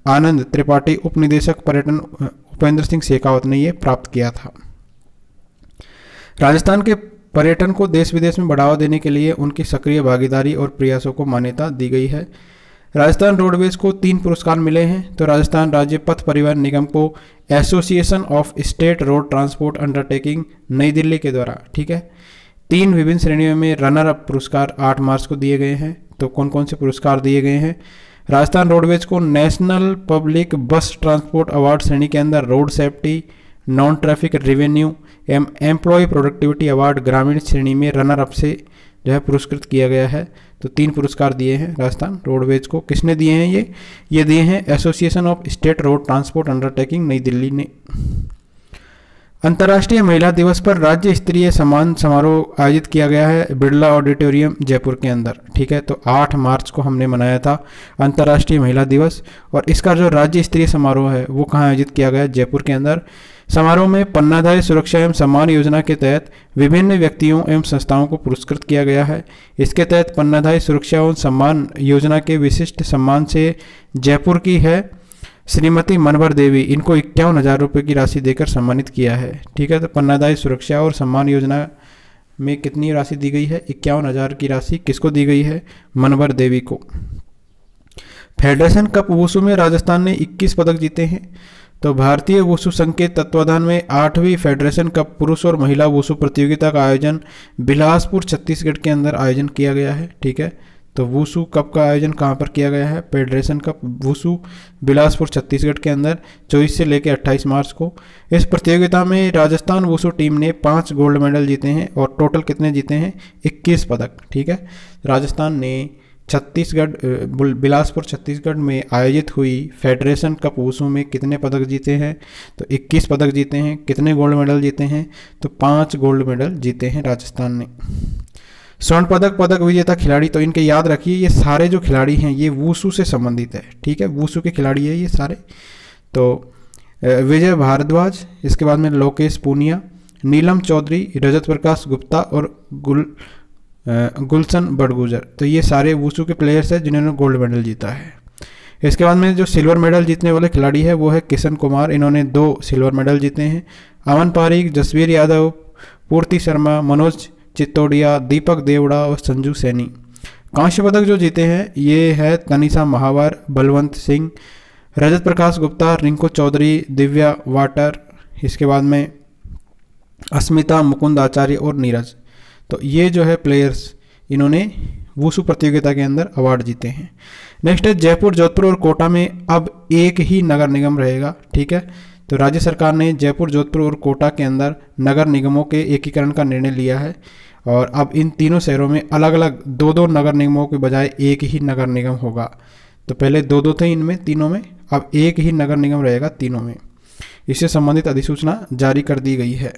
Speaker 1: आनंद त्रिपाठी, उप निदेशक पर्यटन उपेंद्र सिंह शेखावत ने यह प्राप्त किया था। राजस्थान के पर्यटन को देश विदेश में बढ़ावा देने के लिए उनकी सक्रिय भागीदारी और प्रयासों को मान्यता दी गई है। राजस्थान रोडवेज को 3 पुरस्कार मिले हैं। तो राजस्थान राज्य पथ परिवहन निगम को association of state road transport undertaking नई दिल्ली के द्वारा, ठीक है, 3 विभिन्न श्रेणियों में रनर अप पुरस्कार 8 मार्च को दिए गए हैं। तो कौन कौन से पुरस्कार दिए गए हैं? राजस्थान रोडवेज को नेशनल पब्लिक बस ट्रांसपोर्ट अवार्ड श्रेणी के अंदर road safety, non traffic revenue एवं एम्प्लॉय प्रोडक्टिविटी अवार्ड ग्रामीण श्रेणी में रनर अप से जो है पुरस्कृत किया गया है। तो 3 पुरस्कार दिए हैं राजस्थान रोडवेज को। किसने दिए हैं ये दिए हैं association of state road transport undertaking नई दिल्ली ने। अंतर्राष्ट्रीय महिला दिवस पर राज्य स्तरीय सम्मान समारोह आयोजित किया गया है बिरला ऑडिटोरियम जयपुर के अंदर। ठीक है, तो 8 मार्च को हमने मनाया था अंतर्राष्ट्रीय महिला दिवस, और इसका जो राज्य स्तरीय समारोह है वो कहाँ आयोजित किया गया? जयपुर के अंदर। समारोह में पन्नाधारी सुरक्षा एवं सम्मान योजना के तहत विभिन्न व्यक्तियों एवं संस्थाओं को पुरस्कृत किया गया है। इसके तहत पन्नाधारी सुरक्षा एवं सम्मान योजना के विशिष्ट सम्मान से जयपुर की है श्रीमती मनोहर देवी, इनको 51,000 रुपये की राशि देकर सम्मानित किया है। ठीक है, तो पन्नाधारी सुरक्षा और सम्मान योजना में कितनी राशि दी गई है? 51,000 की राशि किसको दी गई है? मनोहर देवी को। फेडरेशन कप वुशु में राजस्थान ने 21 पदक जीते हैं। तो भारतीय वुशु संघ के तत्वाधान में 8वीं फेडरेशन कप पुरुष और महिला वुशु प्रतियोगिता का आयोजन बिलासपुर छत्तीसगढ़ के अंदर आयोजन किया गया है। ठीक है, तो वुशु कप का आयोजन कहाँ पर किया गया है? Federation cup wushu Bilaspur Chhattisgarh के अंदर 24 से लेकर 28 मार्च को। इस प्रतियोगिता में राजस्थान वुशु टीम ने 5 गोल्ड मेडल जीते हैं और टोटल कितने जीते हैं? 21 पदक। ठीक है, राजस्थान ने बिलासपुर छत्तीसगढ़ में आयोजित हुई फेडरेशन कप वुशु में कितने पदक जीते हैं? तो 21 पदक जीते हैं। कितने गोल्ड मेडल जीते हैं? तो 5 गोल्ड मेडल जीते हैं राजस्थान ने। स्वर्ण पदक विजेता खिलाड़ी, तो इनके याद रखिए ये सारे जो खिलाड़ी हैं ये वुशु से संबंधित है। ठीक है, वुशु के खिलाड़ी है ये सारे। तो विजय भारद्वाज, इसके बाद में लोकेश पूनिया, नीलम चौधरी, रजत प्रकाश गुप्ता और गुलशन बड़गुजर, तो ये सारे वुशु के प्लेयर्स हैं जिन्होंने गोल्ड मेडल जीता है। इसके बाद में जो सिल्वर मेडल जीतने वाले खिलाड़ी है वो है किशन कुमार, इन्होंने 2 सिल्वर मेडल जीते हैं। अमन पारीक, जसवीर यादव, पूर्ति शर्मा, मनोज चित्तौड़िया, दीपक देवड़ा और संजू सैनी। कांस्य पदक जो जीते हैं ये है तनिषा महावर, बलवंत सिंह, रजत प्रकाश गुप्ता, रिंकू चौधरी, दिव्या वाटर, इसके बाद में अस्मिता मुकुंद आचार्य और नीरज। तो ये जो है प्लेयर्स इन्होंने वुशु प्रतियोगिता के अंदर अवार्ड जीते हैं। नेक्स्ट है जयपुर, जोधपुर और कोटा में अब एक ही नगर निगम रहेगा। ठीक है, तो राज्य सरकार ने जयपुर, जोधपुर और कोटा के अंदर नगर निगमों के एकीकरण का निर्णय लिया है और अब इन तीनों शहरों में अलग अलग 2-2 नगर निगमों के बजाय एक ही नगर निगम होगा। तो पहले 2-2 थे इनमें तीनों में, अब एक ही नगर निगम रहेगा तीनों में। इससे संबंधित अधिसूचना जारी कर दी गई है।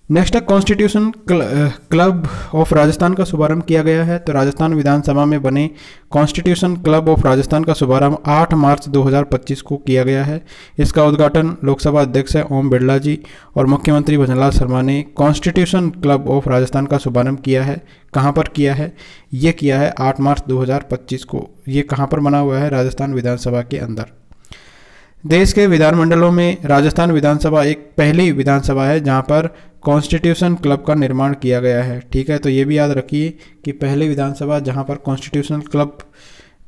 Speaker 1: नेक्स्ट है कॉन्स्टिट्यूशन क्लब ऑफ राजस्थान का शुभारंभ किया गया है। तो राजस्थान विधानसभा में बने कॉन्स्टिट्यूशन क्लब ऑफ राजस्थान का शुभारंभ 8 मार्च 2025 को किया गया है। इसका उद्घाटन लोकसभा अध्यक्ष है ओम बिरला जी और मुख्यमंत्री भजनलाल शर्मा ने कॉन्स्टिट्यूशन क्लब ऑफ राजस्थान का शुभारंभ किया है। कहाँ पर किया है? ये किया है 8 मार्च 2025 को। ये कहाँ पर बना हुआ है? राजस्थान विधानसभा के अंदर। देश के विधानमंडलों में राजस्थान विधानसभा एक पहली विधानसभा है जहां पर कॉन्स्टिट्यूशन क्लब का निर्माण किया गया है। ठीक है, तो ये भी याद रखिए कि पहली विधानसभा जहां पर कॉन्स्टिट्यूशन क्लब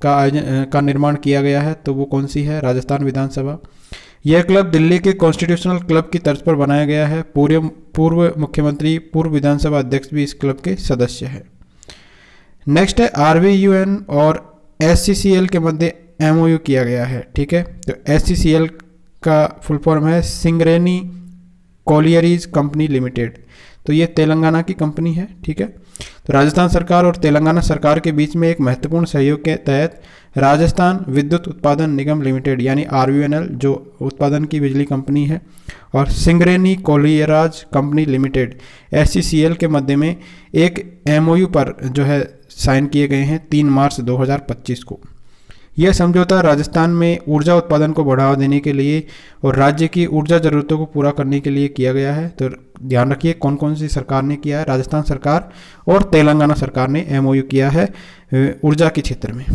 Speaker 1: का निर्माण किया गया है तो वो कौन सी है? राजस्थान विधानसभा। यह क्लब दिल्ली के कॉन्स्टिट्यूशनल क्लब की तर्ज पर बनाया गया है। पूर्व मुख्यमंत्री, पूर्व विधानसभा अध्यक्ष भी इस क्लब के सदस्य है। नेक्स्ट है RVUN और SCCL के मध्य MOU किया गया है। ठीक है, तो SCCL का फुल फॉर्म है सिंगरेनी कॉलियरीज कंपनी लिमिटेड। तो ये तेलंगाना की कंपनी है। ठीक है, तो राजस्थान सरकार और तेलंगाना सरकार के बीच में एक महत्वपूर्ण सहयोग के तहत राजस्थान विद्युत उत्पादन निगम लिमिटेड यानी RVNL जो उत्पादन की बिजली कंपनी है और सिंगरेनी कॉलियराज कंपनी लिमिटेड SCCL के मध्य में एक MOU पर जो है साइन किए गए हैं 3 मार्च 2025 को। यह समझौता राजस्थान में ऊर्जा उत्पादन को बढ़ावा देने के लिए और राज्य की ऊर्जा जरूरतों को पूरा करने के लिए किया गया है। तो ध्यान रखिए कौन कौन सी सरकार ने किया है? राजस्थान सरकार और तेलंगाना सरकार ने MOU किया है ऊर्जा के क्षेत्र में।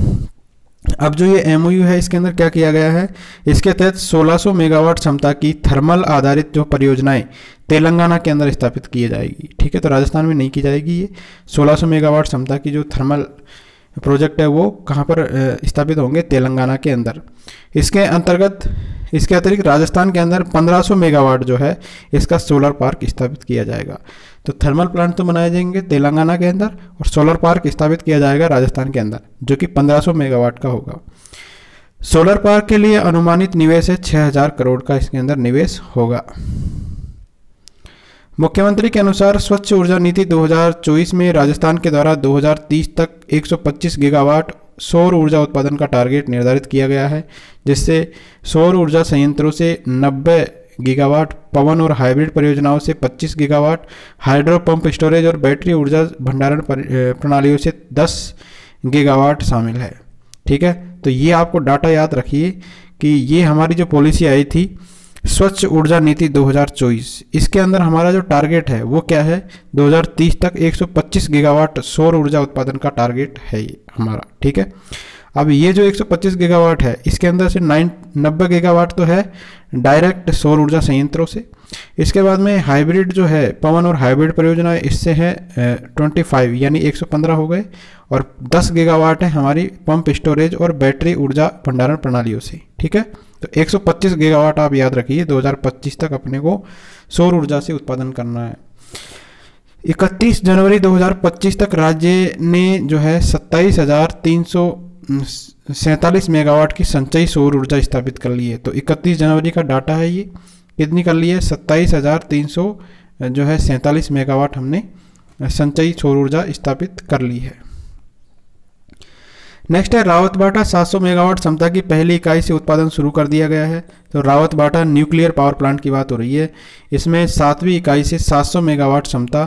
Speaker 1: अब जो ये MOU है इसके अंदर क्या किया गया है? इसके तहत 1600 मेगावाट क्षमता की थर्मल आधारित जो परियोजनाएं तेलंगाना के अंदर स्थापित की जाएगी। ठीक है, तो राजस्थान में नहीं की जाएगी। ये 1600 मेगावाट क्षमता की जो थर्मल प्रोजेक्ट है वो कहाँ पर स्थापित होंगे? तेलंगाना के अंदर। इसके अतिरिक्त राजस्थान के अंदर 1500 मेगावाट जो है इसका सोलर पार्क स्थापित किया जाएगा। तो थर्मल प्लांट तो बनाए जाएंगे तेलंगाना के अंदर और सोलर पार्क स्थापित किया जाएगा राजस्थान के अंदर, जो कि 1500 मेगावाट का होगा। सोलर पार्क के लिए अनुमानित निवेश है 6000 करोड़ का, इसके अंदर निवेश होगा। मुख्यमंत्री के अनुसार स्वच्छ ऊर्जा नीति 2024 में राजस्थान के द्वारा 2030 तक 125 गीगावाट सौर ऊर्जा उत्पादन का टारगेट निर्धारित किया गया है, जिससे सौर ऊर्जा संयंत्रों से 90 गीगावाट, पवन और हाइब्रिड परियोजनाओं से 25 गीगावाट, हाइड्रो पंप स्टोरेज और बैटरी ऊर्जा भंडारण प्रणालियों से 10 गीगावाट शामिल है। ठीक है, तो ये आपको डाटा याद रखिए कि ये हमारी जो पॉलिसी आई थी स्वच्छ ऊर्जा नीति 2024, इसके अंदर हमारा जो टारगेट है वो क्या है, 2030 तक 125 गीगावाट सौर ऊर्जा उत्पादन का टारगेट है ये हमारा। ठीक है, अब ये जो 125 गीगावाट है इसके अंदर से 90 गीगावाट तो है डायरेक्ट सौर ऊर्जा संयंत्रों से। इसके बाद में हाइब्रिड जो है पवन और हाइब्रिड परियोजना इससे है 25 यानी 115 हो गए, और 10 गीगावाट है हमारी पंप स्टोरेज और बैटरी ऊर्जा भंडारण प्रणालियों से। ठीक है, तो 125 गीगावाट आप याद रखिए 2025 तक अपने को सौर ऊर्जा से उत्पादन करना है। 31 जनवरी 2025 तक राज्य ने जो है 27,347 मेगावाट की संचयी सौर ऊर्जा स्थापित कर ली है। तो 31 जनवरी का डाटा है ये, कितनी कर ली है, 27,347 मेगावाट हमने संचयी सौर ऊर्जा स्थापित कर ली है। नेक्स्ट है रावतबाटा 700 मेगावाट क्षमता की पहली इकाई से उत्पादन शुरू कर दिया गया है। तो रावतबाटा न्यूक्लियर पावर प्लांट की बात हो रही है। इसमें 7वीं इकाई से 700 मेगावाट क्षमता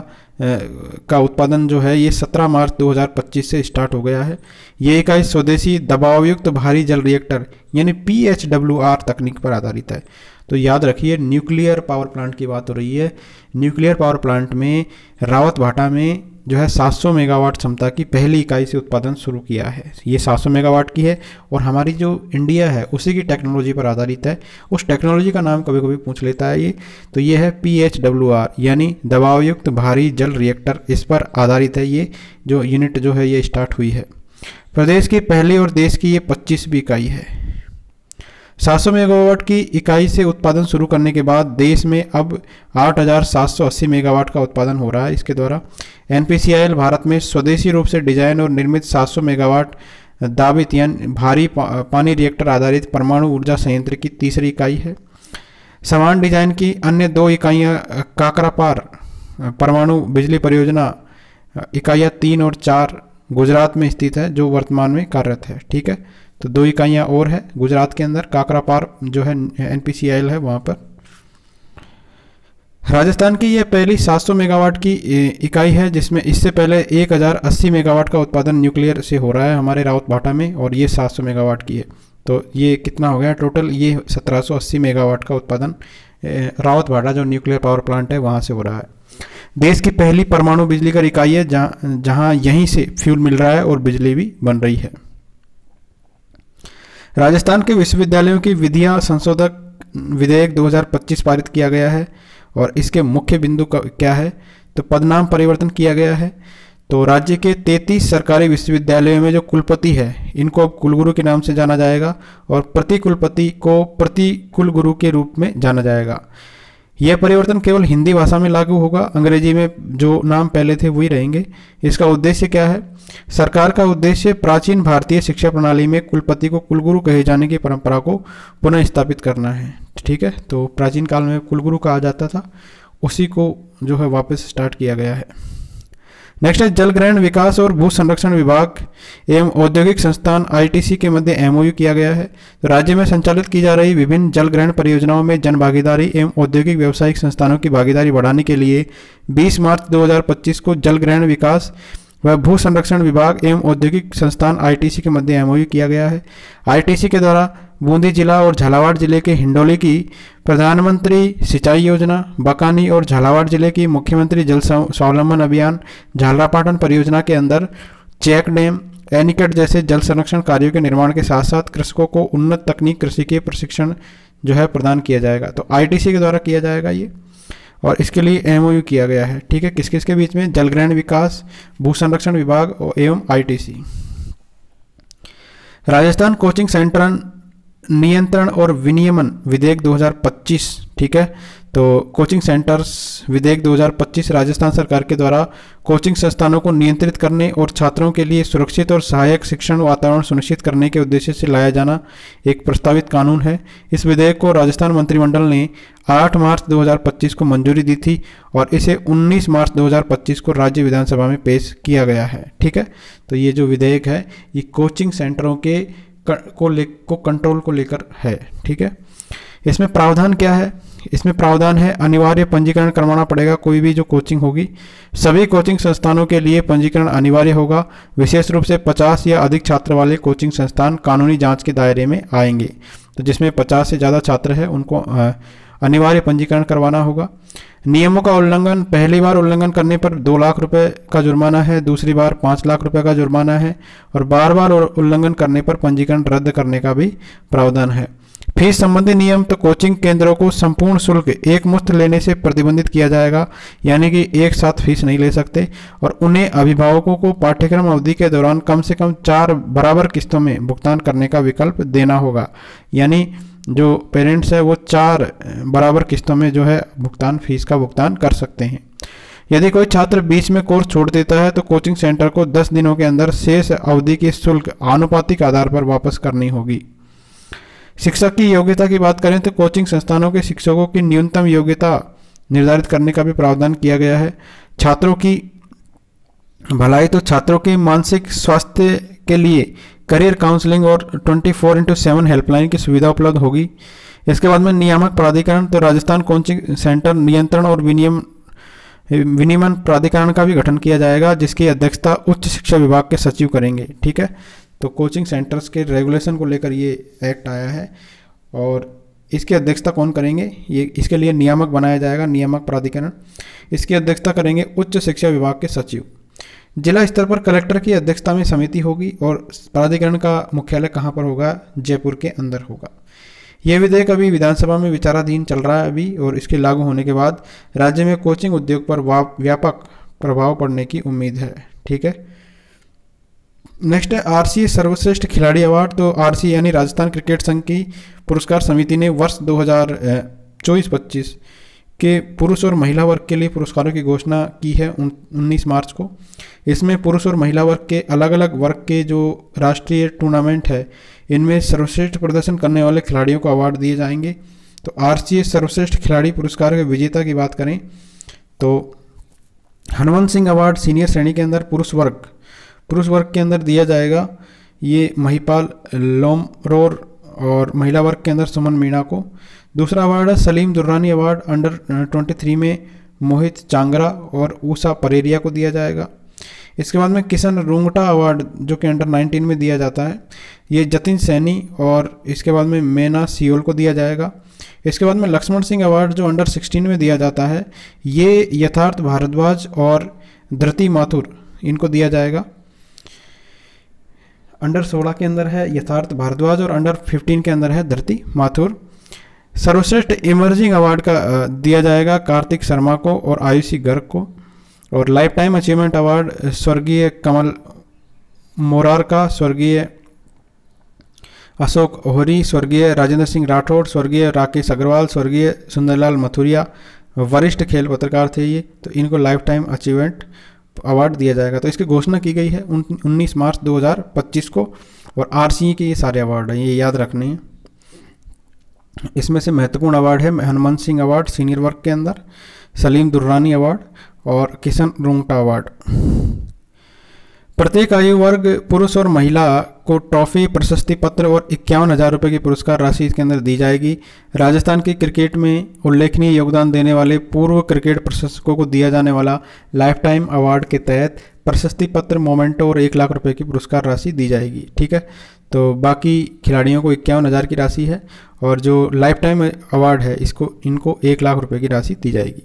Speaker 1: का उत्पादन जो है ये 17 मार्च 2025 से स्टार्ट हो गया है। ये इकाई स्वदेशी दबावयुक्त भारी जल रिएक्टर यानी PHWR तकनीक पर आधारित है। तो याद रखिए न्यूक्लियर पावर प्लांट की बात हो रही है। न्यूक्लियर पावर प्लांट में रावतबाटा में जो है 700 मेगावाट क्षमता की पहली इकाई से उत्पादन शुरू किया है। ये 700 मेगावाट की है और हमारी जो इंडिया है उसी की टेक्नोलॉजी पर आधारित है। उस टेक्नोलॉजी का नाम कभी कभी पूछ लेता है ये, तो ये है PHWR यानी दबावयुक्त भारी जल रिएक्टर, इस पर आधारित है ये जो यूनिट जो है ये स्टार्ट हुई है। प्रदेश की पहली और देश की ये 25वीं इकाई है। 700 मेगावाट की इकाई से उत्पादन शुरू करने के बाद देश में अब 8,780 मेगावाट का उत्पादन हो रहा है इसके द्वारा। NPCIL भारत में स्वदेशी रूप से डिजाइन और निर्मित 700 मेगावाट दाबित यानी भारी पानी रिएक्टर आधारित परमाणु ऊर्जा संयंत्र की तीसरी इकाई है। समान डिजाइन की अन्य 2 इकाइयाँ काकरापार परमाणु बिजली परियोजना इकाइयाँ 3 और 4 गुजरात में स्थित है जो वर्तमान में कार्यरत है। ठीक है, तो 2 इकाइयाँ और है गुजरात के अंदर, काकरापार जो है NPCIL है वहाँ पर। राजस्थान की यह पहली 700 मेगावाट की इकाई है जिसमें इससे पहले 1080 मेगावाट का उत्पादन न्यूक्लियर से हो रहा है हमारे रावतबाटा में, और ये 700 मेगावाट की है। तो ये कितना हो गया टोटल, ये 1780 मेगावाट का उत्पादन रावतबाटा जो न्यूक्लियर पावर प्लांट है वहाँ से हो रहा है। देश की पहली परमाणु बिजली की इकाई है जहाँ यहीं से फ्यूल मिल रहा है और बिजली भी बन रही है। राजस्थान के विश्वविद्यालयों की विधियां संशोधक विधेयक 2025 पारित किया गया है और इसके मुख्य बिंदु क्या है, तो पदनाम परिवर्तन किया गया है। तो राज्य के 33 सरकारी विश्वविद्यालयों में जो कुलपति है इनको अब कुलगुरु के नाम से जाना जाएगा और प्रति कुलपति को प्रति कुलगुरु के रूप में जाना जाएगा। यह परिवर्तन केवल हिंदी भाषा में लागू होगा, अंग्रेजी में जो नाम पहले थे वही रहेंगे। इसका उद्देश्य क्या है, सरकार का उद्देश्य प्राचीन भारतीय शिक्षा प्रणाली में कुलपति को कुलगुरु कहे जाने की परंपरा को पुनः स्थापित करना है। ठीक है, तो प्राचीन काल में कुलगुरु कहा जाता था, उसी को जो है वापस स्टार्ट किया गया है। नेक्स्ट है जल ग्रहण विकास और भू संरक्षण विभाग एवं औद्योगिक संस्थान ITC के मध्य MOU किया गया है। तो राज्य में संचालित की जा रही विभिन्न जल ग्रहण परियोजनाओं में जन भागीदारी एवं औद्योगिक व्यावसायिक संस्थानों की भागीदारी बढ़ाने के लिए 20 मार्च 2025 को जल ग्रहण विकास व भू संरक्षण विभाग एवं औद्योगिक संस्थान ITC के मध्य MOU किया गया है। ITC के द्वारा बूंदी जिला और झालावाड़ जिले के हिंडोली की प्रधानमंत्री सिंचाई योजना, बकानी और झालावाड़ जिले की मुख्यमंत्री जल स्वावलंबन अभियान, झालरापाटन परियोजना के अंदर चेक डैम, एनीकट जैसे जल संरक्षण कार्यों के निर्माण के साथ साथ कृषकों को उन्नत तकनीक कृषि के प्रशिक्षण जो है प्रदान किया जाएगा। तो ITC के द्वारा किया जाएगा ये, और इसके लिए MOU किया गया है। ठीक है, किस किस के बीच में, जल ग्रहण विकास, भू संरक्षण विभाग एवं ITC। राजस्थान कोचिंग सेंटर नियंत्रण और विनियमन विधेयक 2025। ठीक है, तो कोचिंग सेंटर्स विधेयक 2025 राजस्थान सरकार के द्वारा कोचिंग संस्थानों को नियंत्रित करने और छात्रों के लिए सुरक्षित और सहायक शिक्षण वातावरण सुनिश्चित करने के उद्देश्य से लाया जाना एक प्रस्तावित कानून है। इस विधेयक को राजस्थान मंत्रिमंडल ने 8 मार्च 2025 को मंजूरी दी थी और इसे 19 मार्च 2025 को राज्य विधानसभा में पेश किया गया है। ठीक है, तो ये जो विधेयक है ये कोचिंग सेंटरों के कंट्रोल को लेकर है। ठीक है, इसमें प्रावधान क्या है? इसमें प्रावधान है अनिवार्य पंजीकरण करवाना पड़ेगा। कोई भी जो कोचिंग होगी, सभी कोचिंग संस्थानों के लिए पंजीकरण अनिवार्य होगा। विशेष रूप से 50 या अधिक छात्र वाले कोचिंग संस्थान कानूनी जांच के दायरे में आएंगे। तो जिसमें 50 से ज़्यादा छात्र हैं उनको अनिवार्य पंजीकरण करवाना होगा। नियमों का उल्लंघन, पहली बार उल्लंघन करने पर 2 लाख रुपए का जुर्माना है, दूसरी बार 5 लाख रुपए का जुर्माना है और बार बार उल्लंघन करने पर पंजीकरण रद्द करने का भी प्रावधान है। फीस संबंधी नियम, तो कोचिंग केंद्रों को संपूर्ण शुल्क एक मुश्त लेने से प्रतिबंधित किया जाएगा, यानी कि एक साथ फीस नहीं ले सकते और उन्हें अभिभावकों को पाठ्यक्रम अवधि के दौरान कम से कम 4 बराबर किस्तों में भुगतान करने का विकल्प देना होगा। यानी जो पेरेंट्स है वो 4 बराबर किस्तों में जो है फीस का भुगतान कर सकते हैं। यदि कोई छात्र बीच में कोर्स छोड़ देता है तो कोचिंग सेंटर को 10 दिनों के अंदर शेष अवधि की शुल्क आनुपातिक आधार पर वापस करनी होगी। शिक्षक की योग्यता की बात करें तो कोचिंग संस्थानों के शिक्षकों की न्यूनतम योग्यता निर्धारित करने का भी प्रावधान किया गया है। छात्रों की भलाई, तो छात्रों के मानसिक स्वास्थ्य के लिए करियर काउंसलिंग और 24/7 हेल्पलाइन की सुविधा उपलब्ध होगी। इसके बाद में नियामक प्राधिकरण, तो राजस्थान कोचिंग सेंटर नियंत्रण और विनियमन प्राधिकरण का भी गठन किया जाएगा, जिसकी अध्यक्षता उच्च शिक्षा विभाग के सचिव करेंगे। ठीक है, तो कोचिंग सेंटर्स के रेगुलेशन को लेकर ये एक्ट आया है और इसकी अध्यक्षता कौन करेंगे? ये इसके लिए नियामक बनाया जाएगा, नियामक प्राधिकरण। इसकी अध्यक्षता करेंगे उच्च शिक्षा विभाग के सचिव। जिला स्तर पर कलेक्टर की अध्यक्षता में समिति होगी और प्राधिकरण का मुख्यालय कहाँ पर होगा? जयपुर के अंदर होगा। यह विधेयक अभी विधानसभा में विचाराधीन चल रहा है अभी, और इसके लागू होने के बाद राज्य में कोचिंग उद्योग पर व्यापक प्रभाव पड़ने की उम्मीद है। ठीक है, नेक्स्ट है आरसीए सर्वश्रेष्ठ खिलाड़ी अवार्ड। तो आरसीए यानी राजस्थान क्रिकेट संघ की पुरस्कार समिति ने वर्ष 2024-25 के पुरुष और महिला वर्ग के लिए पुरस्कारों की घोषणा की है 19 मार्च को। इसमें पुरुष और महिला वर्ग के अलग अलग वर्ग के जो राष्ट्रीय टूर्नामेंट है इनमें सर्वश्रेष्ठ प्रदर्शन करने वाले खिलाड़ियों को अवार्ड दिए जाएंगे। तो आरसीए सर्वश्रेष्ठ खिलाड़ी पुरस्कार के विजेता की बात करें तो हनुमंत सिंह अवार्ड सीनियर श्रेणी के अंदर पुरुष वर्ग के अंदर दिया जाएगा, ये महिपाल लोमरोर, और महिला वर्ग के अंदर सुमन मीणा को। दूसरा अवार्ड है सलीम दुर्रानी अवार्ड अंडर 23 में मोहित चांगरा और ऊषा परेरिया को दिया जाएगा। इसके बाद में किशन रुंगटा अवार्ड जो कि अंडर 19 में दिया जाता है, ये जतिन सैनी और इसके बाद में मैना सियोल को दिया जाएगा। इसके बाद में लक्ष्मण सिंह अवार्ड जो अंडर 16 में दिया जाता है, ये यथार्थ भारद्वाज और धृति माथुर इनको दिया जाएगा। अंडर 16 के अंदर है यथार्थ भारद्वाज और अंडर 15 के अंदर है धृति माथुर। सर्वश्रेष्ठ इमर्जिंग अवार्ड का दिया जाएगा कार्तिक शर्मा को और आयुषी गर्ग को। और लाइफ टाइम अचीवमेंट अवार्ड स्वर्गीय कमल मोरारका, स्वर्गीय अशोक ओहरी, स्वर्गीय राजेंद्र सिंह राठौड़, स्वर्गीय राकेश अग्रवाल, स्वर्गीय सुंदरलाल मथुरिया वरिष्ठ खेल पत्रकार थे ये, तो इनको लाइफ टाइम अचीवमेंट अवार्ड दिया जाएगा। तो इसकी घोषणा की गई है 19 मार्च 2025 को। और आरसीए के ये सारे अवार्ड हैं, ये याद रखने हैं। इसमें से महत्वपूर्ण अवार्ड है हनुमंत सिंह अवार्ड सीनियर वर्ग के अंदर, सलीम दुर्रानी अवार्ड और किशन रुंगटा अवार्ड। प्रत्येक आयु वर्ग पुरुष और महिला को ट्रॉफी, प्रशस्ति पत्र और 51,000 रुपये की पुरस्कार राशि इसके अंदर दी जाएगी। राजस्थान की क्रिकेट में उल्लेखनीय योगदान देने वाले पूर्व क्रिकेट प्रशंसकों को दिया जाने वाला लाइफ टाइम अवार्ड के तहत प्रशस्ति पत्र, मोमेंटो और 1 लाख रुपये की पुरस्कार राशि दी जाएगी। ठीक है, तो बाकी खिलाड़ियों को 51,000 की राशि है और जो लाइफ टाइम अवार्ड है इनको 1 लाख रुपये की राशि दी जाएगी।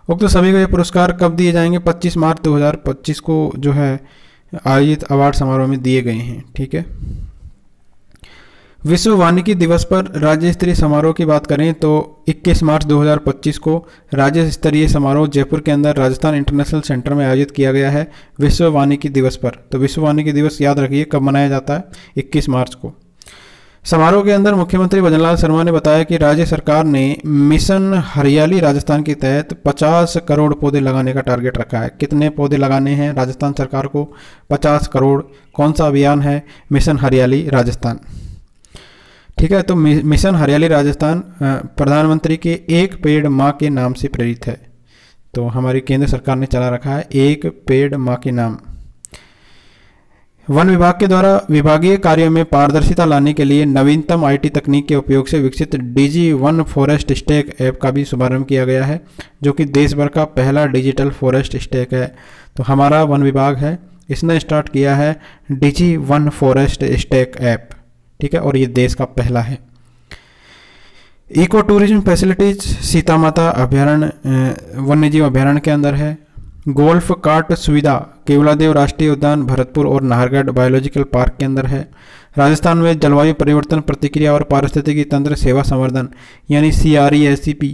Speaker 1: उक्त सभी को ये पुरस्कार कब दिए जाएंगे? 25 मार्च 2025 को जो है आयोजित अवार्ड समारोह में दिए गए हैं। ठीक है, विश्व वानिकी दिवस पर राज्य स्तरीय समारोह की बात करें तो 21 मार्च 2025 को राज्य स्तरीय समारोह जयपुर के अंदर राजस्थान इंटरनेशनल सेंटर में आयोजित किया गया है विश्व वानिकी दिवस पर। तो विश्व वानिकी दिवस याद रखिए कब मनाया जाता है? 21 मार्च को। समारोह के अंदर मुख्यमंत्री भजनलाल शर्मा ने बताया कि राज्य सरकार ने मिशन हरियाली राजस्थान के तहत 50 करोड़ पौधे लगाने का टारगेट रखा है। कितने पौधे लगाने हैं राजस्थान सरकार को? 50 करोड़। कौन सा अभियान है? मिशन हरियाली राजस्थान। ठीक है, तो मिशन हरियाली राजस्थान प्रधानमंत्री के एक पेड़ माँ के नाम से प्रेरित है। तो हमारी केंद्र सरकार ने चला रखा है एक पेड़ माँ के नाम। वन विभाग के द्वारा विभागीय कार्यों में पारदर्शिता लाने के लिए नवीनतम आईटी तकनीक के उपयोग से विकसित डिजी वन फॉरेस्ट स्टैक ऐप का भी शुभारंभ किया गया है, जो कि देश भर का पहला डिजिटल फॉरेस्ट स्टैक है। तो हमारा वन विभाग है, इसने स्टार्ट किया है डिजी वन फॉरेस्ट स्टैक ऐप। ठीक है, और ये देश का पहला है। इको टूरिज्म फैसिलिटीज सीता माता अभ्यारण्य वन्यजीव अभ्यारण्य के अंदर है। गोल्फ कार्ट सुविधा केवलादेव राष्ट्रीय उद्यान भरतपुर और नाहरगढ़ बायोलॉजिकल पार्क के अंदर है। राजस्थान में जलवायु परिवर्तन प्रतिक्रिया और पारिस्थितिकी तंत्र सेवा संवर्धन यानी CRESCP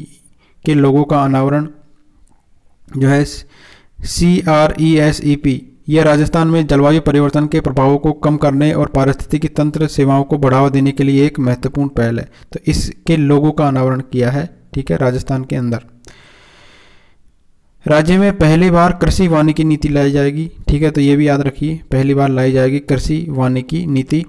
Speaker 1: के लोगों का अनावरण जो है CRESCP, यह राजस्थान में जलवायु परिवर्तन के प्रभावों को कम करने और पारिस्थितिकी तंत्र सेवाओं को बढ़ावा देने के लिए एक महत्वपूर्ण पहल है। तो इसके लोगों का अनावरण किया है। ठीक है, राजस्थान के अंदर। राज्य में पहली बार कृषि वानिकी नीति लाई जाएगी। ठीक है, तो ये भी याद रखिए, पहली बार लाई जाएगी कृषि वानिकी नीति।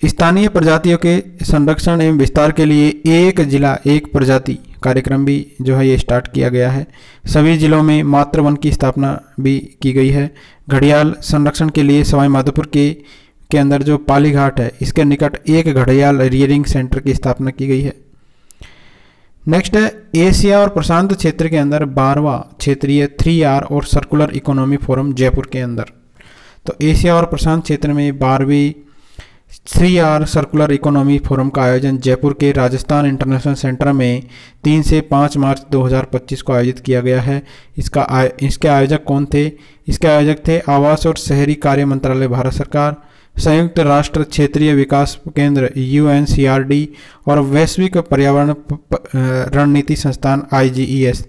Speaker 1: स्थानीय प्रजातियों के संरक्षण एवं विस्तार के लिए एक जिला एक प्रजाति कार्यक्रम भी जो है ये स्टार्ट किया गया है। सभी जिलों में मातृ वन की स्थापना भी की गई है। घड़ियाल संरक्षण के लिए सवाई माधोपुर के अंदर जो पाली घाट है, इसके निकट एक घड़ियाल रियरिंग सेंटर की स्थापना की गई है। नेक्स्ट है एशिया और प्रशांत क्षेत्र के अंदर 12वां क्षेत्रीय 3R और सर्कुलर इकोनॉमी फोरम जयपुर के अंदर। तो एशिया और प्रशांत क्षेत्र में 12वीं 3R सर्कुलर इकोनॉमी फोरम का आयोजन जयपुर के राजस्थान इंटरनेशनल सेंटर में 3 से 5 मार्च 2025 को आयोजित किया गया है। इसके आयोजक कौन थे? इसके आयोजक थे आवास और शहरी कार्य मंत्रालय भारत सरकार, संयुक्त राष्ट्र क्षेत्रीय विकास केंद्र UNCRD और वैश्विक पर्यावरण रणनीति संस्थान IGES।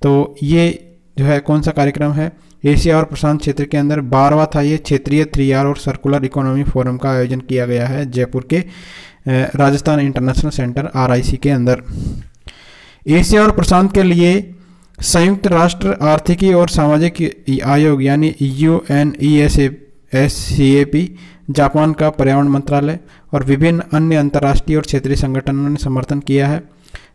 Speaker 1: तो ये जो है कौन सा कार्यक्रम है? एशिया और प्रशांत क्षेत्र के अंदर 12वां था ये क्षेत्रीय 3R और सर्कुलर इकोनॉमी फोरम का आयोजन किया गया है जयपुर के राजस्थान इंटरनेशनल सेंटर RIC के अंदर। एशिया और प्रशांत के लिए संयुक्त राष्ट्र आर्थिकी और सामाजिक आयोग यानी UNESCAP, जापान का पर्यावरण मंत्रालय और विभिन्न अन्य अंतर्राष्ट्रीय और क्षेत्रीय संगठनों ने समर्थन किया है।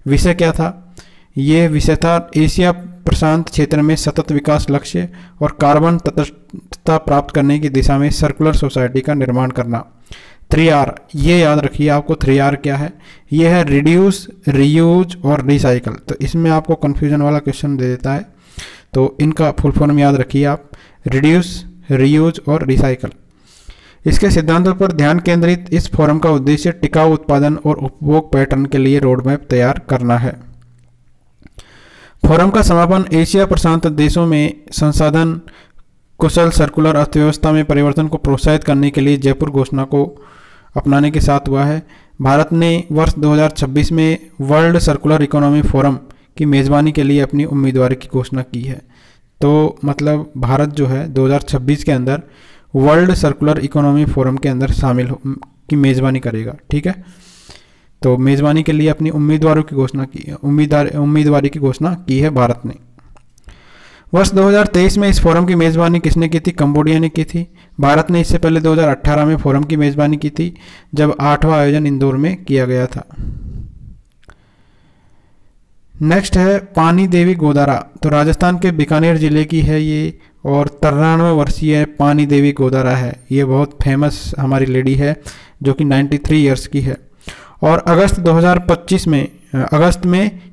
Speaker 1: विषय क्या था? ये विषय था एशिया प्रशांत क्षेत्र में सतत विकास लक्ष्य और कार्बन तटस्थता प्राप्त करने की दिशा में सर्कुलर सोसाइटी का निर्माण करना। 3R, ये याद रखिए आपको 3R क्या है? ये है रिड्यूस, रीयूज और रिसाइकल। तो इसमें आपको कन्फ्यूजन वाला क्वेश्चन दे देता है, तो इनका फुल फॉर्म याद रखिए आप, रिड्यूस, रीयूज और रिसाइकल। इसके सिद्धांतों पर ध्यान केंद्रित इस फोरम का उद्देश्य टिकाऊ उत्पादन और उपभोग पैटर्न के लिए रोडमैप तैयार करना है। फोरम का समापन एशिया प्रशांत देशों में संसाधन कुशल सर्कुलर अर्थव्यवस्था में परिवर्तन को प्रोत्साहित करने के लिए जयपुर घोषणा को अपनाने के साथ हुआ है। भारत ने वर्ष 2026 में वर्ल्ड सर्कुलर इकोनॉमी फोरम की मेज़बानी के लिए अपनी उम्मीदवारी की घोषणा की है। तो मतलब भारत जो है 2026 के अंदर वर्ल्ड सर्कुलर इकोनॉमी फोरम के अंदर शामिल की मेज़बानी करेगा। ठीक है, तो मेज़बानी के लिए अपनी उम्मीदवारी की घोषणा की है भारत ने। वर्ष 2023 में इस फोरम की मेज़बानी किसने की थी? कंबोडिया ने की थी। भारत ने इससे पहले 2018 में फोरम की मेज़बानी की थी, जब 8वां आयोजन इंदौर में किया गया था। नेक्स्ट है पानी देवी गोदारा। तो राजस्थान के बीकानेर जिले की है ये और 93 वर्षीय पानी देवी गोदारा है। ये बहुत फेमस हमारी लेडी है जो कि 93 इयर्स की है। और अगस्त 2025 में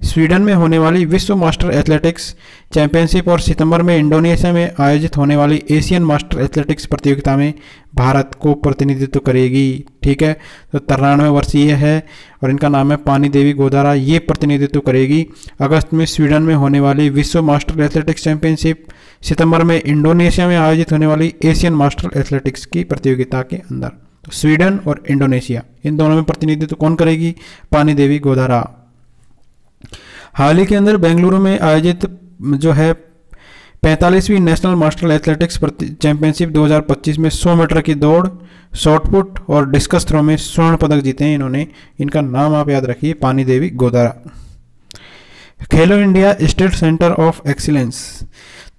Speaker 1: स्वीडन में होने वाली विश्व मास्टर एथलेटिक्स चैंपियनशिप और सितंबर में इंडोनेशिया में आयोजित होने वाली एशियन मास्टर एथलेटिक्स प्रतियोगिता में भारत को प्रतिनिधित्व करेगी। ठीक है, तो 93 वर्षीय है और इनका नाम है पानी देवी गोदारा। ये प्रतिनिधित्व करेगी अगस्त में स्वीडन में होने वाली विश्व मास्टर एथलेटिक्स चैंपियनशिप, सितंबर में इंडोनेशिया में आयोजित होने वाली एशियन मास्टर एथलेटिक्स की प्रतियोगिता के अंदर। तो स्वीडन और इंडोनेशिया इन दोनों में प्रतिनिधित्व कौन करेगी? पानी देवी गोदारा। हाल ही के अंदर बेंगलुरु में आयोजित जो है 45वीं नेशनल मास्टर एथलेटिक्स चैंपियनशिप 2025 में 100 मीटर की दौड़, शॉटपुट और डिस्कस थ्रो में स्वर्ण पदक जीते हैं इन्होंने। इनका नाम आप याद रखिए, पानी देवी गोदारा। खेलो India state centre of excellence.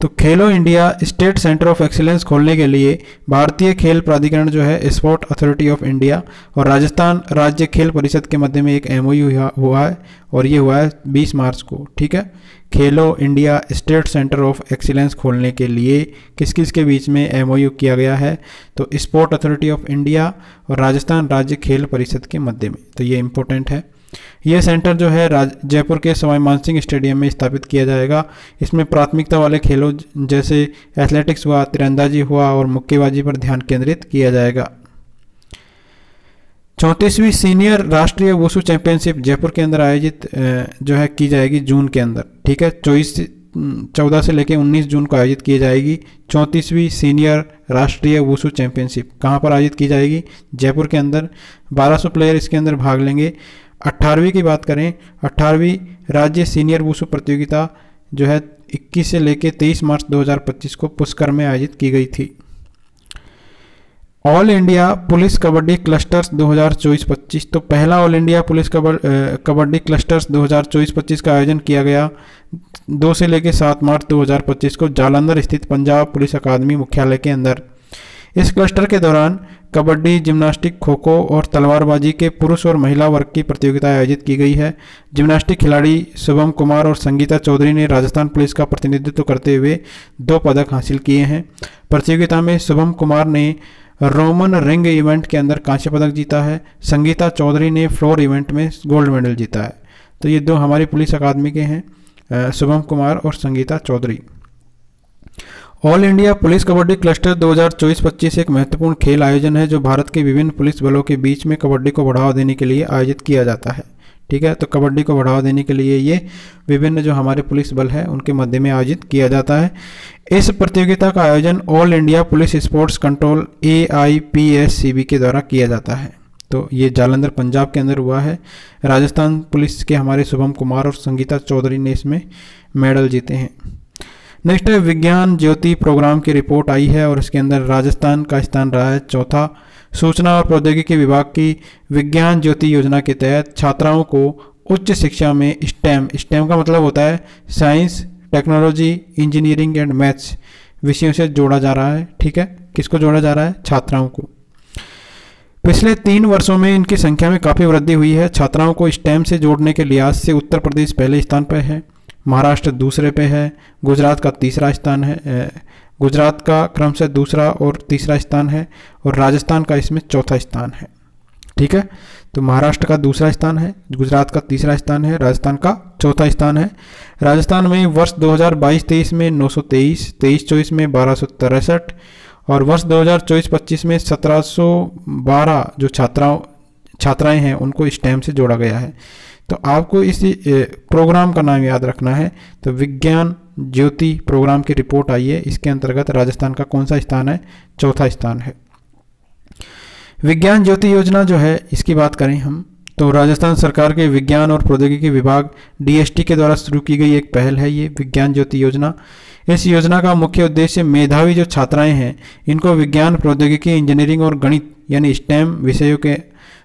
Speaker 1: तो खेलो India state centre of excellence खोलने के लिए भारतीय खेल प्राधिकरण जो है, स्पोर्ट अथॉरिटी ऑफ इंडिया और राजस्थान राज्य खेल परिषद के मध्य में एक MOU हुआ है और ये हुआ है 20 मार्च को। ठीक है, खेलो India state centre of excellence खोलने के लिए किस किस के बीच में MOU किया गया है? तो स्पोर्ट अथॉरिटी ऑफ इंडिया और राजस्थान राज्य खेल परिषद के मध्य में। तो ये इंपॉर्टेंट है। यह सेंटर जो है जयपुर के सवाई मानसिंह स्टेडियम में स्थापित किया जाएगा। इसमें प्राथमिकता वाले खेलों जैसे एथलेटिक्स हुआ, तीरंदाजी हुआ और मुक्केबाजी पर ध्यान केंद्रित किया जाएगा। 34वीं सीनियर राष्ट्रीय वुशु चैंपियनशिप जयपुर के अंदर आयोजित जो है की जाएगी जून के अंदर। ठीक है, 14 से लेकर 19 जून को आयोजित की जाएगी 34वीं सीनियर राष्ट्रीय वुशु चैंपियनशिप। कहाँ पर आयोजित की जाएगी? जयपुर के अंदर। 1200 प्लेयर इसके अंदर भाग लेंगे। 18वीं की बात करें, 18वीं राज्य सीनियर वुशु प्रतियोगिता जो है 21 से लेकर 23 मार्च 2025 को पुष्कर में आयोजित की गई थी। All India police kabaddi clusters 2024-25। तो पहला all India police kabaddi clusters 2024-25 का आयोजन किया गया 2 से लेकर 7 मार्च 2025 को जालंधर स्थित पंजाब पुलिस अकादमी मुख्यालय के अंदर। इस क्लस्टर के दौरान कबड्डी, जिम्नास्टिक, खो खो और तलवारबाजी के पुरुष और महिला वर्ग की प्रतियोगिता आयोजित की गई है। जिम्नास्टिक खिलाड़ी शुभम कुमार और संगीता चौधरी ने राजस्थान पुलिस का प्रतिनिधित्व करते हुए 2 पदक हासिल किए हैं। प्रतियोगिता में शुभम कुमार ने रोमन रिंग इवेंट के अंदर कांस्य पदक जीता है। संगीता चौधरी ने फ्लोर इवेंट में गोल्ड मेडल जीता है। तो ये 2 हमारी पुलिस अकादमी के हैं, शुभम कुमार और Sangeeta Chaudhary. All India police kabaddi cluster 2024-25 एक महत्वपूर्ण खेल आयोजन है जो भारत के विभिन्न पुलिस बलों के बीच में कबड्डी को बढ़ावा देने के लिए आयोजित किया जाता है। ठीक है, तो कबड्डी को बढ़ावा देने के लिए ये विभिन्न जो हमारे पुलिस बल है उनके मध्य में आयोजित किया जाता है। इस प्रतियोगिता का आयोजन all India police sports control AIPSCB के द्वारा किया जाता है। तो ये जालंधर पंजाब के अंदर हुआ है। राजस्थान पुलिस के हमारे शुभम कुमार और संगीता चौधरी ने इसमें मेडल जीते हैं। नेक्स्ट है विज्ञान ज्योति प्रोग्राम की रिपोर्ट आई है और इसके अंदर राजस्थान का स्थान रहा है चौथा। सूचना और प्रौद्योगिकी विभाग की विज्ञान ज्योति योजना के तहत छात्राओं को उच्च शिक्षा में स्टेम का मतलब होता है science, technology, engineering and maths विषयों से जोड़ा जा रहा है। ठीक है, किसको जोड़ा जा रहा है? छात्राओं को। पिछले 3 वर्षों में इनकी संख्या में काफ़ी वृद्धि हुई है। छात्राओं को स्टेम से जोड़ने के लिहाज से उत्तर प्रदेश पहले स्थान पर है, महाराष्ट्र दूसरे पे है, गुजरात का तीसरा स्थान है, गुजरात का क्रमशः दूसरा और तीसरा स्थान है और राजस्थान का इसमें चौथा स्थान है। ठीक है, तो महाराष्ट्र का दूसरा स्थान है, गुजरात का तीसरा स्थान है, राजस्थान का चौथा स्थान है। राजस्थान में वर्ष 2022-23 में 923, 23-24 में 1263 और वर्ष 2024-25 में 1712 जो छात्राएं हैं उनको स्टेम से जोड़ा गया है। तो आपको इस प्रोग्राम का नाम याद रखना है। तो विज्ञान ज्योति प्रोग्राम की रिपोर्ट आई है, इसके अंतर्गत राजस्थान का कौन सा स्थान है? चौथा स्थान है। विज्ञान ज्योति योजना जो है इसकी बात करें हम तो राजस्थान सरकार के विज्ञान और प्रौद्योगिकी विभाग DST के द्वारा शुरू की गई एक पहल है ये विज्ञान ज्योति योजना। इस योजना का मुख्य उद्देश्य मेधावी जो छात्राएं हैं इनको विज्ञान, प्रौद्योगिकी, इंजीनियरिंग और गणित यानी स्टेम विषयों के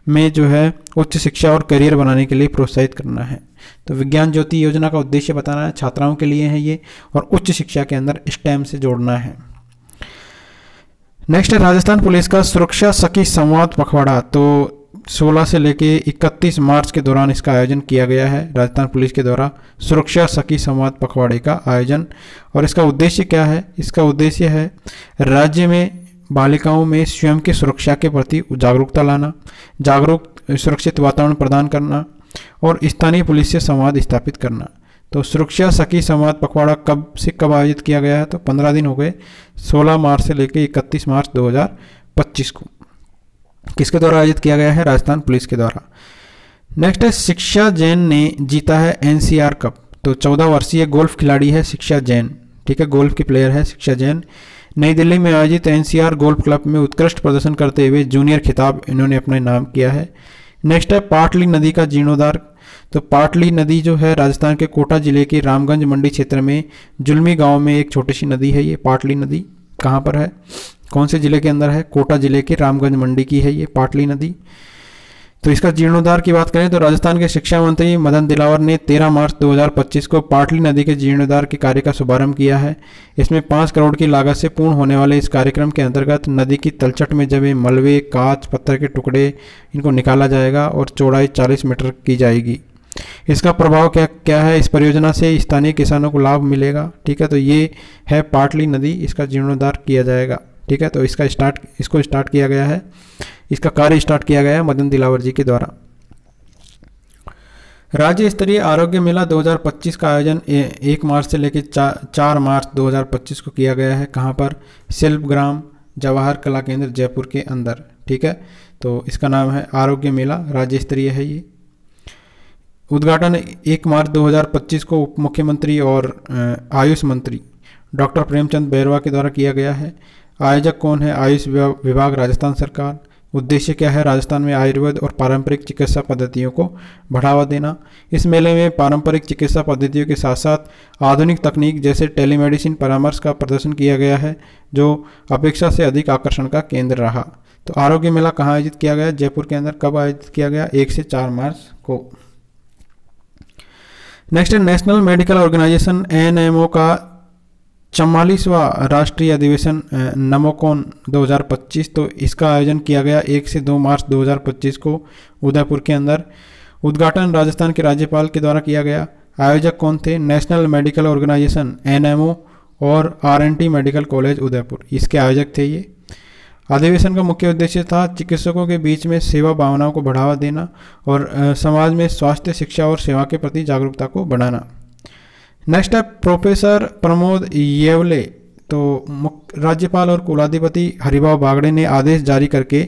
Speaker 1: में जो है उच्च शिक्षा और करियर बनाने के लिए प्रोत्साहित करना है। तो विज्ञान ज्योति योजना का उद्देश्य बताना है, छात्राओं के लिए है ये और उच्च शिक्षा के अंदर स्टेम से जोड़ना है। नेक्स्ट है राजस्थान पुलिस का सुरक्षा सखी संवाद पखवाड़ा। तो 16 से लेके 31 मार्च के दौरान इसका आयोजन किया गया है राजस्थान पुलिस के द्वारा, सुरक्षा सखी संवाद पखवाड़े का आयोजन। और इसका उद्देश्य क्या है? इसका उद्देश्य है राज्य में बालिकाओं में स्वयं की सुरक्षा के प्रति जागरूकता लाना, सुरक्षित वातावरण प्रदान करना और स्थानीय पुलिस से संवाद स्थापित करना। तो सुरक्षा सखी संवाद पखवाड़ा कब से कब आयोजित किया गया है? तो 15 दिन हो गए, 16 मार्च से लेकर 31 मार्च 2025 को। किसके द्वारा आयोजित किया गया है? राजस्थान पुलिस के द्वारा। नेक्स्ट है शिक्षा जैन ने जीता है NCR कप। तो 14 वर्षीय गोल्फ खिलाड़ी है शिक्षा जैन। ठीक है, गोल्फ की प्लेयर है शिक्षा जैन। नई दिल्ली में आयोजित NCR गोल्फ क्लब में उत्कृष्ट प्रदर्शन करते हुए जूनियर खिताब इन्होंने अपने नाम किया है। नेक्स्ट है पाटली नदी का जीर्णोद्धार तो पाटली नदी जो है राजस्थान के कोटा जिले के रामगंज मंडी क्षेत्र में जुलमी गांव में एक छोटी सी नदी है। ये पाटली नदी कहाँ पर है, कौन से जिले के अंदर है? कोटा जिले के रामगंज मंडी की है ये पाटली नदी। तो इसका जीर्णोद्धार की बात करें तो राजस्थान के शिक्षा मंत्री मदन दिलावर ने 13 मार्च 2025 को पाटली नदी के जीर्णोद्धार के कार्य का शुभारंभ किया है। इसमें 5 करोड़ की लागत से पूर्ण होने वाले इस कार्यक्रम के अंतर्गत नदी की तलछट में जमे मलबे, कांच, पत्थर के टुकड़े इनको निकाला जाएगा और चौड़ाई 40 मीटर की जाएगी। इसका प्रभाव क्या है? इस परियोजना से स्थानीय किसानों को लाभ मिलेगा। ठीक है, तो ये है पाटली नदी, इसका जीर्णोद्धार किया जाएगा। ठीक है, तो इसको स्टार्ट किया गया है, इसका कार्य स्टार्ट किया गया है मदन दिलावर जी के द्वारा। राज्य स्तरीय आरोग्य मेला 2025 का आयोजन 1 मार्च से लेकर 4 मार्च 2025 को किया गया है। कहाँ पर? शिल्पग्राम जवाहर कला केंद्र जयपुर के अंदर। ठीक है, तो इसका नाम है आरोग्य मेला, राज्य स्तरीय है ये। उद्घाटन 1 मार्च 2025 को उप मुख्यमंत्री और आयुष मंत्री डॉक्टर प्रेमचंद बैरवा के द्वारा किया गया है। आयोजक कौन है? आयुष विभाग, राजस्थान सरकार। उद्देश्य क्या है? राजस्थान में आयुर्वेद और पारंपरिक चिकित्सा पद्धतियों को बढ़ावा देना। इस मेले में पारंपरिक चिकित्सा पद्धतियों के साथ साथ आधुनिक तकनीक जैसे टेलीमेडिसिन परामर्श का प्रदर्शन किया गया है, जो अपेक्षा से अधिक आकर्षण का केंद्र रहा। तो आरोग्य मेला कहाँ आयोजित किया गया? जयपुर के अंदर। कब आयोजित किया गया? 1 से 4 मार्च को। नेक्स्ट है नेशनल मेडिकल ऑर्गेनाइजेशन NMO का 44वां राष्ट्रीय अधिवेशन नमोकॉन 2025। तो इसका आयोजन किया गया 1 से 2 मार्च 2025 को उदयपुर के अंदर। उद्घाटन राजस्थान के राज्यपाल के द्वारा किया गया। आयोजक कौन थे? नेशनल मेडिकल ऑर्गेनाइजेशन NMO और RNT मेडिकल कॉलेज उदयपुर, इसके आयोजक थे ये। अधिवेशन का मुख्य उद्देश्य था चिकित्सकों के बीच में सेवा भावनाओं को बढ़ावा देना और समाज में स्वास्थ्य, शिक्षा और सेवा के प्रति जागरूकता को बढ़ाना। नेक्स्ट है प्रोफेसर प्रमोद येवले। तो राज्यपाल और कुलाधिपति हरिभाव बागड़े ने आदेश जारी करके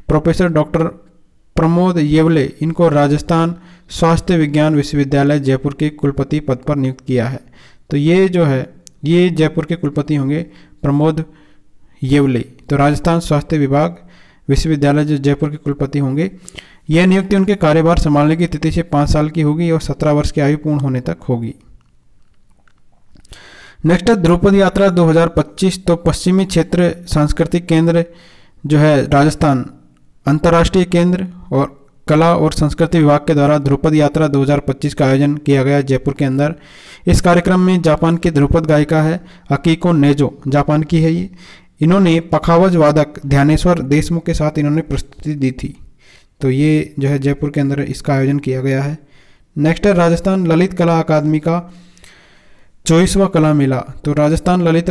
Speaker 1: प्रोफेसर डॉक्टर प्रमोद येवले इनको राजस्थान स्वास्थ्य विज्ञान विश्वविद्यालय जयपुर के कुलपति पद पर नियुक्त किया है। तो ये जो है ये जयपुर के कुलपति होंगे प्रमोद येवले। तो राजस्थान स्वास्थ्य विभाग विश्वविद्यालय जो जयपुर के कुलपति होंगे, यह नियुक्ति उनके कार्यभार संभालने की तिथि से 5 साल की होगी और 17 वर्ष की आयु पूर्ण होने तक होगी। नेक्स्ट है द्रौपदी यात्रा 2025। तो पश्चिमी क्षेत्र सांस्कृतिक केंद्र जो है राजस्थान अंतर्राष्ट्रीय केंद्र और कला और संस्कृति विभाग के द्वारा द्रौपदी यात्रा 2025 का आयोजन किया गया जयपुर के अंदर। इस कार्यक्रम में जापान की ध्रुपद गायिका है अकीको नेजो, जापान की है ये। इन्होंने पखावज वादक ध्यानेश्वर देशमुख के साथ इन्होंने प्रस्तुति दी थी। तो ये जो है जयपुर के अंदर इसका आयोजन किया गया है। नेक्स्ट है राजस्थान ललित कला अकादमी का 24वां कला मेला। तो राजस्थान ललित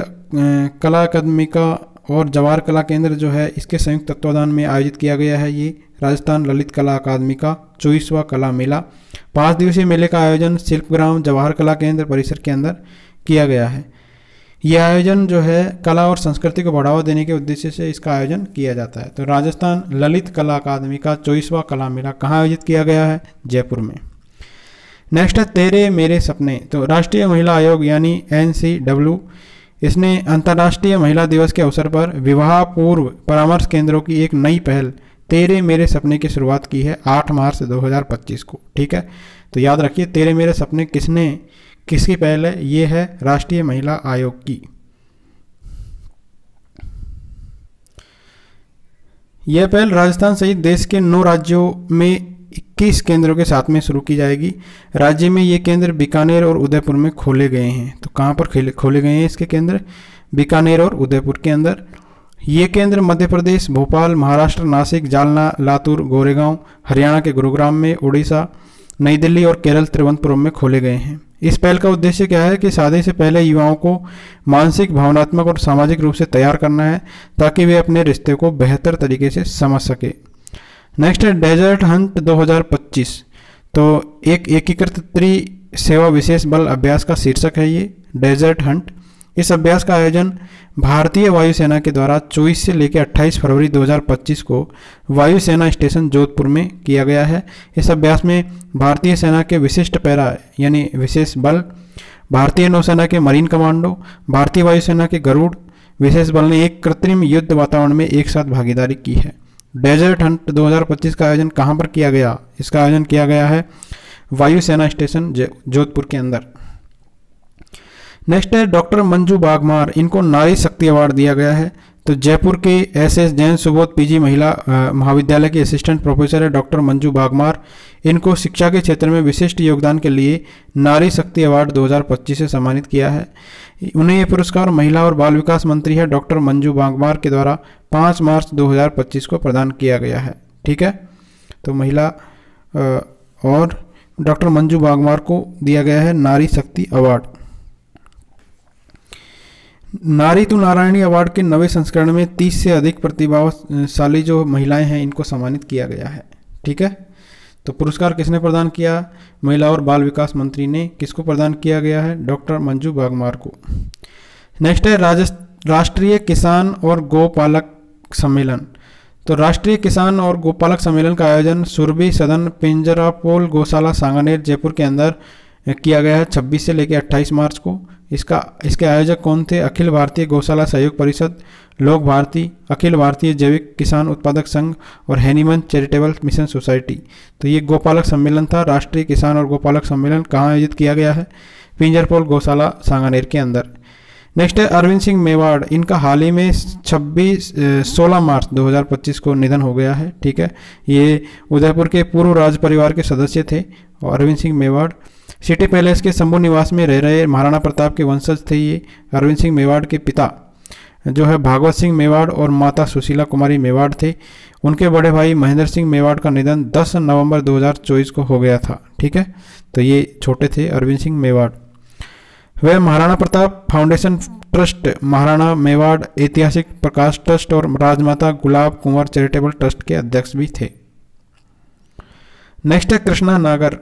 Speaker 1: कला अकादमी का और जवाहर कला केंद्र जो है इसके संयुक्त तत्वाधान में आयोजित किया गया है ये राजस्थान ललित कला अकादमी का 24वां कला मेला। 5 दिवसीय मेले का आयोजन शिल्पग्राम जवाहर कला केंद्र परिसर के अंदर किया गया है। यह आयोजन जो है कला और संस्कृति को बढ़ावा देने के उद्देश्य से इसका आयोजन किया जाता है। तो राजस्थान ललित कला अकादमी का 24वां कला मेला कहाँ आयोजित किया गया है? जयपुर में। नेक्स्ट है तेरे मेरे सपने। तो राष्ट्रीय महिला आयोग यानी NCW इसने अंतर्राष्ट्रीय महिला दिवस के अवसर पर विवाह पूर्व परामर्श केंद्रों की एक नई पहल तेरे मेरे सपने की शुरुआत की है 8 मार्च 2025 को। ठीक है, तो याद रखिए तेरे मेरे सपने किसकी पहल है? ये है राष्ट्रीय महिला आयोग की। यह पहल राजस्थान सहित देश के 9 राज्यों में 21 केंद्रों के साथ में शुरू की जाएगी। राज्य में ये केंद्र बीकानेर और उदयपुर में खोले गए हैं। तो कहाँ पर खोले गए हैं इसके केंद्र? बीकानेर और उदयपुर के अंदर। ये केंद्र मध्य प्रदेश, भोपाल, महाराष्ट्र, नासिक, जालना, लातूर, गोरेगांव, हरियाणा के गुरुग्राम में, उड़ीसा, नई दिल्ली और केरल तिरुवनंतपुरम में खोले गए हैं। इस पहल का उद्देश्य क्या है कि शादी से पहले युवाओं को मानसिक, भावनात्मक और सामाजिक रूप से तैयार करना है ताकि वे अपने रिश्ते को बेहतर तरीके से समझ सके। नेक्स्ट है डेजर्ट हंट 2025। तो एक एकीकृत त्रिसेवा विशेष बल अभ्यास का शीर्षक है ये डेजर्ट हंट। इस अभ्यास का आयोजन भारतीय वायुसेना के द्वारा 24 से लेकर 28 फरवरी 2025 को वायुसेना स्टेशन जोधपुर में किया गया है। इस अभ्यास में भारतीय सेना के विशिष्ट पैरा यानी विशेष बल, भारतीय नौसेना के मरीन कमांडो, भारतीय वायुसेना के गरुड़ विशेष बल ने एक कृत्रिम युद्ध वातावरण में एक साथ भागीदारी की है। डेजर्ट हंट 2025 का आयोजन कहाँ पर किया गया? इसका आयोजन किया गया है वायुसेना स्टेशन जोधपुर के अंदर। नेक्स्ट है डॉक्टर मंजू बागमार, इनको नारी शक्ति अवार्ड दिया गया है। तो जयपुर के एसएस जैन सुबोध पीजी महिला महाविद्यालय के असिस्टेंट प्रोफेसर है डॉक्टर मंजू बागमार। इनको शिक्षा के क्षेत्र में विशिष्ट योगदान के लिए नारी शक्ति अवार्ड 2025 से सम्मानित किया है। उन्हें ये पुरस्कार महिला और बाल विकास मंत्री है डॉक्टर मंजू बागमार के द्वारा 5 मार्च 2025 को प्रदान किया गया है। ठीक है, तो महिला और डॉक्टर मंजू बागमार को दिया गया है नारी शक्ति अवार्ड। नारी तू नारायणी अवार्ड के 9वें संस्करण में 30 से अधिक प्रतिभाशाली जो महिलाएं हैं इनको सम्मानित किया गया है। ठीक है, तो पुरस्कार किसने प्रदान किया? महिला और बाल विकास मंत्री ने किसको प्रदान किया गया है? डॉक्टर मंजू बागमार को। नेक्स्ट है राष्ट्रीय किसान और गोपालक सम्मेलन। तो राष्ट्रीय किसान और गोपालक सम्मेलन का आयोजन सुरभि सदन पिंजरापोल गौशाला सांगानेर जयपुर के अंदर किया गया है 26 से लेकर 28 मार्च को। इसके आयोजक कौन थे? अखिल भारतीय गौशाला सहयोग परिषद, लोक भारती, अखिल भारतीय जैविक किसान उत्पादक संघ और हैनीमन चैरिटेबल मिशन सोसाइटी। तो ये गोपालक सम्मेलन था। राष्ट्रीय किसान और गोपालक सम्मेलन कहाँ आयोजित किया गया है? पिंजरपोल गौशाला सांगानेर के अंदर। नेक्स्ट है अरविंद सिंह मेवाड़, इनका हाल ही में 16 मार्च 2025 को निधन हो गया है। ठीक है, ये उदयपुर के पूर्व राज परिवार के सदस्य थे। और अरविंद सिंह मेवाड़ सिटी पैलेस के शंभू निवास में रह रहे महाराणा प्रताप के वंशज थे। ये अरविंद सिंह मेवाड़ के पिता जो है भागवत सिंह मेवाड़ और माता सुशीला कुमारी मेवाड़ थे। उनके बड़े भाई महेंद्र सिंह मेवाड़ का निधन 10 नवंबर 2024 को हो गया था। ठीक है, तो ये छोटे थे अरविंद सिंह मेवाड़। वह महाराणा प्रताप फाउंडेशन ट्रस्ट, महाराणा मेवाड़ ऐतिहासिक प्रकाश ट्रस्ट और राजमाता गुलाब कुंवर चैरिटेबल ट्रस्ट के अध्यक्ष भी थे। नेक्स्ट है कृष्णा नागर।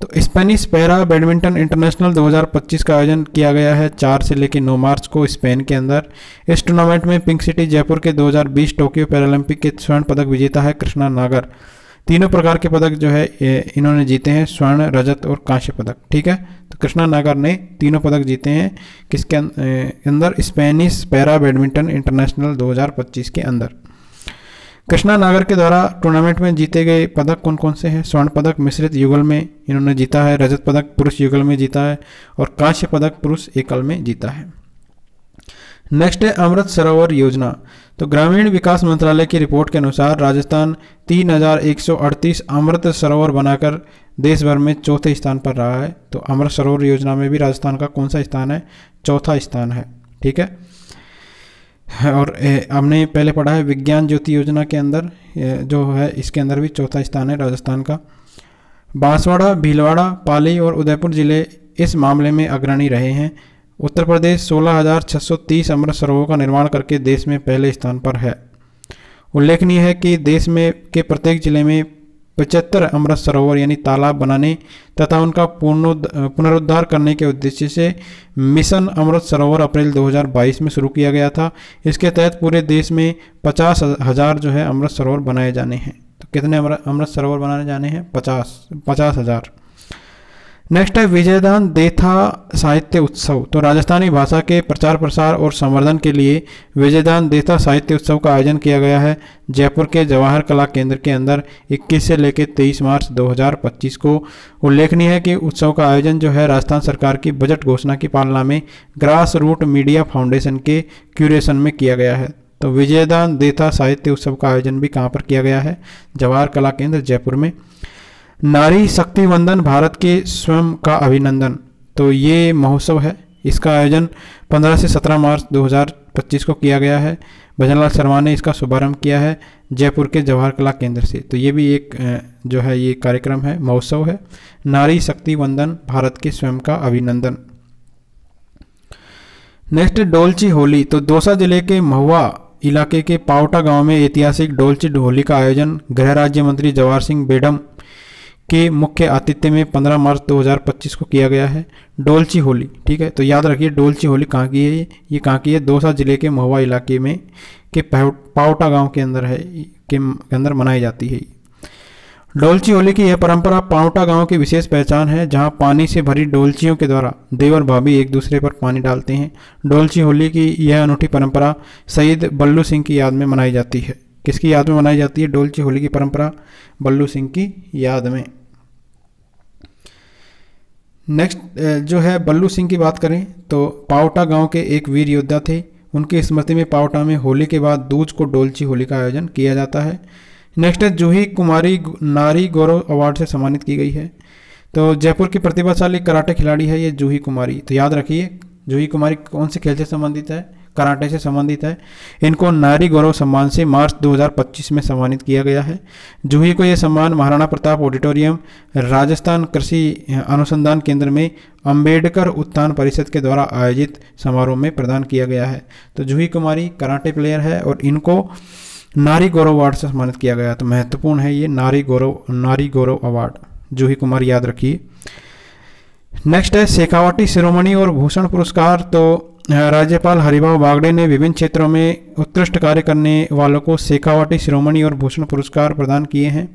Speaker 1: तो स्पेनिश पैरा बैडमिंटन इंटरनेशनल 2025 का आयोजन किया गया है 4 से लेकर 9 मार्च को स्पेन के अंदर। इस टूर्नामेंट में पिंक सिटी जयपुर के 2020 टोक्यो पैरालंपिक के स्वर्ण पदक विजेता है कृष्णा नागर। तीनों प्रकार के पदक जो है इन्होंने जीते हैं, स्वर्ण, रजत और कांस्य पदक। ठीक है, तो कृष्णा नागर ने तीनों पदक जीते हैं किसके अंदर? स्पेनिश पैरा बैडमिंटन इंटरनेशनल 2025 के अंदर। कृष्णा नागर के द्वारा टूर्नामेंट में जीते गए पदक कौन कौन से हैं? स्वर्ण पदक मिश्रित युगल में इन्होंने जीता है, रजत पदक पुरुष युगल में जीता है और कांस्य पदक पुरुष एकल में जीता है। नेक्स्ट है अमृत सरोवर योजना। तो ग्रामीण विकास मंत्रालय की रिपोर्ट के अनुसार राजस्थान 3138 अमृत सरोवर बनाकर देश भर में चौथे स्थान पर रहा है। तो अमृत सरोवर योजना में भी राजस्थान का कौन सा स्थान है? चौथा स्थान है। ठीक है, और हमने पहले पढ़ा है विज्ञान ज्योति योजना के अंदर जो है इसके अंदर भी चौथा स्थान है राजस्थान का। बांसवाड़ा, भीलवाड़ा, पाली और उदयपुर जिले इस मामले में अग्रणी रहे हैं। उत्तर प्रदेश 16,630 अमृत सरोवरों का निर्माण करके देश में पहले स्थान पर है। उल्लेखनीय है कि देश में के प्रत्येक जिले में 75 अमृत सरोवर यानी तालाब बनाने तथा उनका पुनरुद्धार करने के उद्देश्य से मिशन अमृत सरोवर अप्रैल 2022 में शुरू किया गया था। इसके तहत पूरे देश में 50,000 जो है अमृत सरोवर बनाए जाने हैं। तो कितने अमृत सरोवर बनाने जाने हैं? 50,000। नेक्स्ट है विजयदान देथा साहित्य उत्सव। तो राजस्थानी भाषा के प्रचार प्रसार और संवर्धन के लिए विजयदान देथा साहित्य उत्सव का आयोजन किया गया है जयपुर के जवाहर कला केंद्र के अंदर 21 से लेकर 23 मार्च 2025 को। उल्लेखनीय है कि उत्सव का आयोजन जो है राजस्थान सरकार की बजट घोषणा की पालना में ग्रास रूट मीडिया फाउंडेशन के क्यूरेशन में किया गया है। तो विजयदान देथा साहित्य उत्सव का आयोजन भी कहाँ पर किया गया है? जवाहर कला केंद्र जयपुर में। नारी शक्ति वंदन भारत के स्वयं का अभिनंदन। तो ये महोत्सव है, इसका आयोजन 15 से 17 मार्च 2025 को किया गया है। भजनलाल शर्मा ने इसका शुभारंभ किया है जयपुर के जवाहर कला केंद्र से। तो ये भी एक जो है ये कार्यक्रम है, महोत्सव है, नारी शक्ति वंदन भारत के स्वयं का अभिनंदन। नेक्स्ट डोलची होली। तो दौसा जिले के महुआ इलाके के पावटा गांव में ऐतिहासिक डोलची होली का आयोजन गृह राज्य मंत्री जवाहर सिंह बेडम के मुख्य आतिथ्य में 15 मार्च 2025 को किया गया है। डोलची होली, ठीक है, तो याद रखिए डोलची होली कहाँ की है? ये कहाँ की है? दौसा जिले के महुआ इलाके में के पावटा गांव के अंदर है, के अंदर मनाई जाती है। डोलची होली की यह परंपरा पावटा गांव की विशेष पहचान है, जहां पानी से भरी डोलचियों के द्वारा देवर भाभी एक दूसरे पर पानी डालते हैं। डोलची होली की यह अनूठी परंपरा शहीद बल्लू सिंह की याद में मनाई जाती है। किसकी याद में मनाई जाती है डोलची होली की परंपरा? बल्लू सिंह की याद में। नेक्स्ट जो है बल्लू सिंह की बात करें तो पावटा गांव के एक वीर योद्धा थे। उनकी स्मृति में पावटा में होली के बाद दूज को डोलची होली का आयोजन किया जाता है। नेक्स्ट है जूही कुमारी नारी गौरव अवार्ड से सम्मानित की गई है। तो जयपुर की प्रतिभाशाली कराटे खिलाड़ी है ये जूही कुमारी। तो याद रखिए जूही कुमारी कौन से खेल से संबंधित है, कराटे से संबंधित है। इनको नारी गौरव सम्मान से मार्च 2025 में सम्मानित किया गया है। जूही को यह सम्मान महाराणा प्रताप ऑडिटोरियम राजस्थान कृषि अनुसंधान केंद्र में अंबेडकर उत्थान परिषद के द्वारा आयोजित समारोह में प्रदान किया गया है। तो जूही कुमारी कराटे प्लेयर है और इनको नारी गौरव अवार्ड से सम्मानित किया गया। तो महत्वपूर्ण है ये नारी गौरव अवार्ड, जूही कुमारी याद रखिए। नेक्स्ट है शेखावटी शिरोमणि और भूषण पुरस्कार। तो राज्यपाल हरिभाऊ बागड़े ने विभिन्न क्षेत्रों में उत्कृष्ट कार्य करने वालों को शेखावटी शिरोमणि और भूषण पुरस्कार प्रदान किए हैं।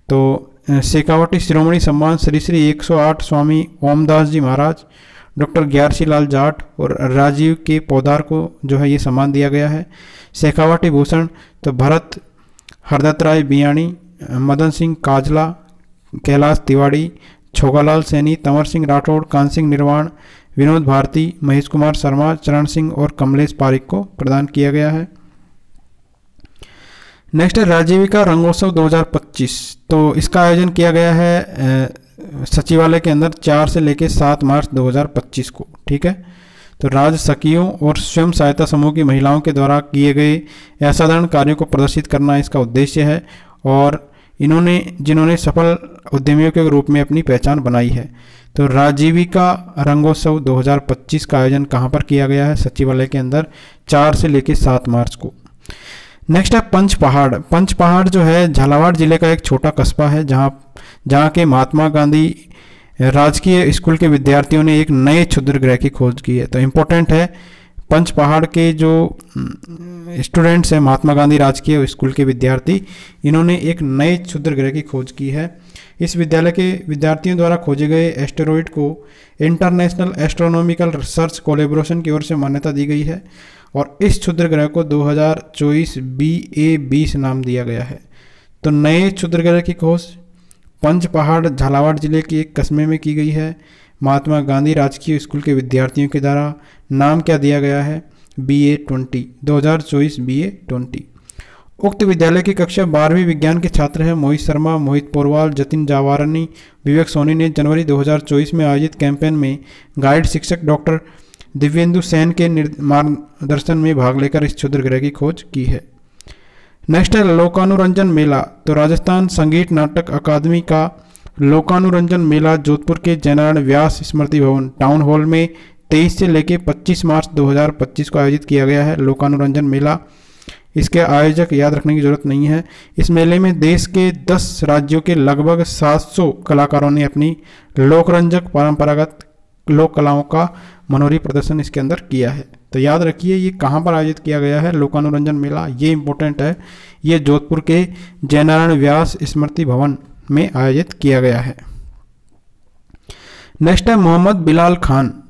Speaker 1: तो शेखावटी शिरोमणि सम्मान श्री श्री 108 स्वामी ओमदास जी महाराज, डॉक्टर ग्यारसी लाल जाट और राजीव के पौधार को जो है ये सम्मान दिया गया है। शेखावटी भूषण तो भरत हरदत्त राय बियाणी, मदन सिंह काजला, कैलाश तिवाड़ी, छोगालाल सैनी, तंवर सिंह राठौड़, कान सिंह निर्वाण, विनोद भारती, महेश कुमार शर्मा, चरण सिंह और कमलेश पारिक को प्रदान किया गया है। नेक्स्ट है राजीविका रंगोत्सव 2025। तो इसका आयोजन किया गया है सचिवालय के अंदर 4 से लेकर 7 मार्च 2025 को। ठीक है, तो राज्य सखियों और स्वयं सहायता समूह की महिलाओं के द्वारा किए गए असाधारण कार्यों को प्रदर्शित करना इसका उद्देश्य है और जिन्होंने सफल उद्यमियों के रूप में अपनी पहचान बनाई है। तो राजीविका रंगोत्सव 2025 का आयोजन कहाँ पर किया गया है? सचिवालय के अंदर 4 से लेकर 7 मार्च को। नेक्स्ट है पंचपहाड़। पंचपहाड़ जो है झालावाड़ जिले का एक छोटा कस्बा है जहाँ के महात्मा गांधी राजकीय स्कूल के विद्यार्थियों ने एक नए क्षुद्र ग्रह की खोज की है। तो इम्पोर्टेंट है, पंचपहाड़ के जो स्टूडेंट्स हैं महात्मा गांधी राजकीय स्कूल के विद्यार्थी, इन्होंने एक नए क्षुद्र ग्रह की खोज की है। इस विद्यालय के विद्यार्थियों द्वारा खोजे गए एस्टेरॉइड को इंटरनेशनल एस्ट्रोनॉमिकल रिसर्च कोलैबोरेशन की ओर से मान्यता दी गई है और इस क्षुद्र ग्रह को 2024 BA20 नाम दिया गया है। तो नए क्षुद्र ग्रह की खोज पंचपहाड़ झालावाड़ जिले के एक कस्बे में की गई है। महात्मा गांधी राजकीय स्कूल के विद्यार्थियों के द्वारा नाम क्या दिया गया है? BA20, 2024 BA20। उक्त विद्यालय की कक्षा 12वीं विज्ञान के छात्र हैं मोहित शर्मा, मोहित पोरवाल, जतिन जावारनी, विवेक सोनी ने जनवरी 2024 में आयोजित कैंपेन में गाइड शिक्षक डॉक्टर दिव्येंदु सेन के मार्गदर्शन में भाग लेकर इस क्षुद्र ग्रह की खोज की है। नेक्स्ट है लोकानुरंजन मेला। तो राजस्थान संगीत नाटक अकादमी का लोकानुरंजन मेला जोधपुर के जयनारायण व्यास स्मृति भवन टाउन हॉल में 23 से लेकर 25 मार्च 2025 को आयोजित किया गया है। लोकानुरंजन मेला, इसके आयोजक याद रखने की जरूरत नहीं है। इस मेले में देश के 10 राज्यों के लगभग 700 कलाकारों ने अपनी लोकरंजक परंपरागत लोक कलाओं का मनोरी प्रदर्शन इसके अंदर किया है। तो याद रखिए ये कहाँ पर आयोजित किया गया है लोकानुरंजन मेला, ये इंपॉर्टेंट है। ये जोधपुर के जयनारायण व्यास स्मृति भवन में आयोजित किया गया है। नेक्स्ट है मोहम्मद बिलाल खान।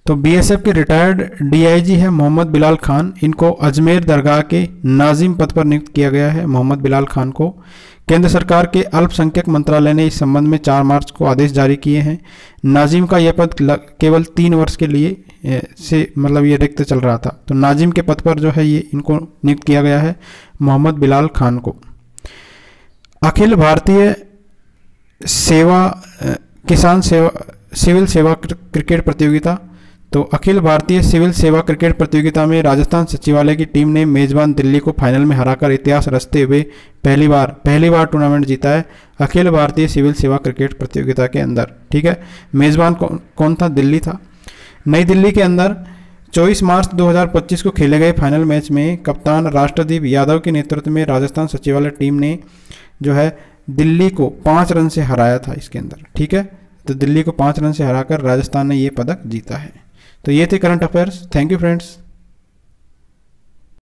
Speaker 1: तो BSF के रिटायर्ड DIG है मोहम्मद बिलाल खान। इनको अजमेर दरगाह के नाजिम पद पर नियुक्त किया गया है। मोहम्मद बिलाल खान को केंद्र सरकार के अल्पसंख्यक मंत्रालय ने इस संबंध में 4 मार्च को आदेश जारी किए हैं। नाजिम का यह पद केवल 3 वर्ष के लिए मतलब ये रिक्त चल रहा था। तो नाजिम के पद पर जो है ये इनको नियुक्त किया गया है मोहम्मद बिलाल खान को। अखिल भारतीय सिविल सेवा क्रिकेट प्रतियोगिता। तो अखिल भारतीय सिविल सेवा क्रिकेट प्रतियोगिता में राजस्थान सचिवालय की टीम ने मेजबान दिल्ली को फाइनल में हराकर इतिहास रचते हुए पहली बार टूर्नामेंट जीता है अखिल भारतीय सिविल सेवा क्रिकेट प्रतियोगिता के अंदर। ठीक है, मेजबान कौन था? दिल्ली था। नई दिल्ली के अंदर 24 मार्च 2025 को खेले गए फाइनल मैच में कप्तान राष्ट्रदीप यादव के नेतृत्व में राजस्थान सचिवालय टीम ने जो है दिल्ली को 5 रन से हराया था इसके अंदर। ठीक है, तो दिल्ली को 5 रन से हराकर राजस्थान ने ये पदक जीता है। तो ये थे current affairs. Thank you friends.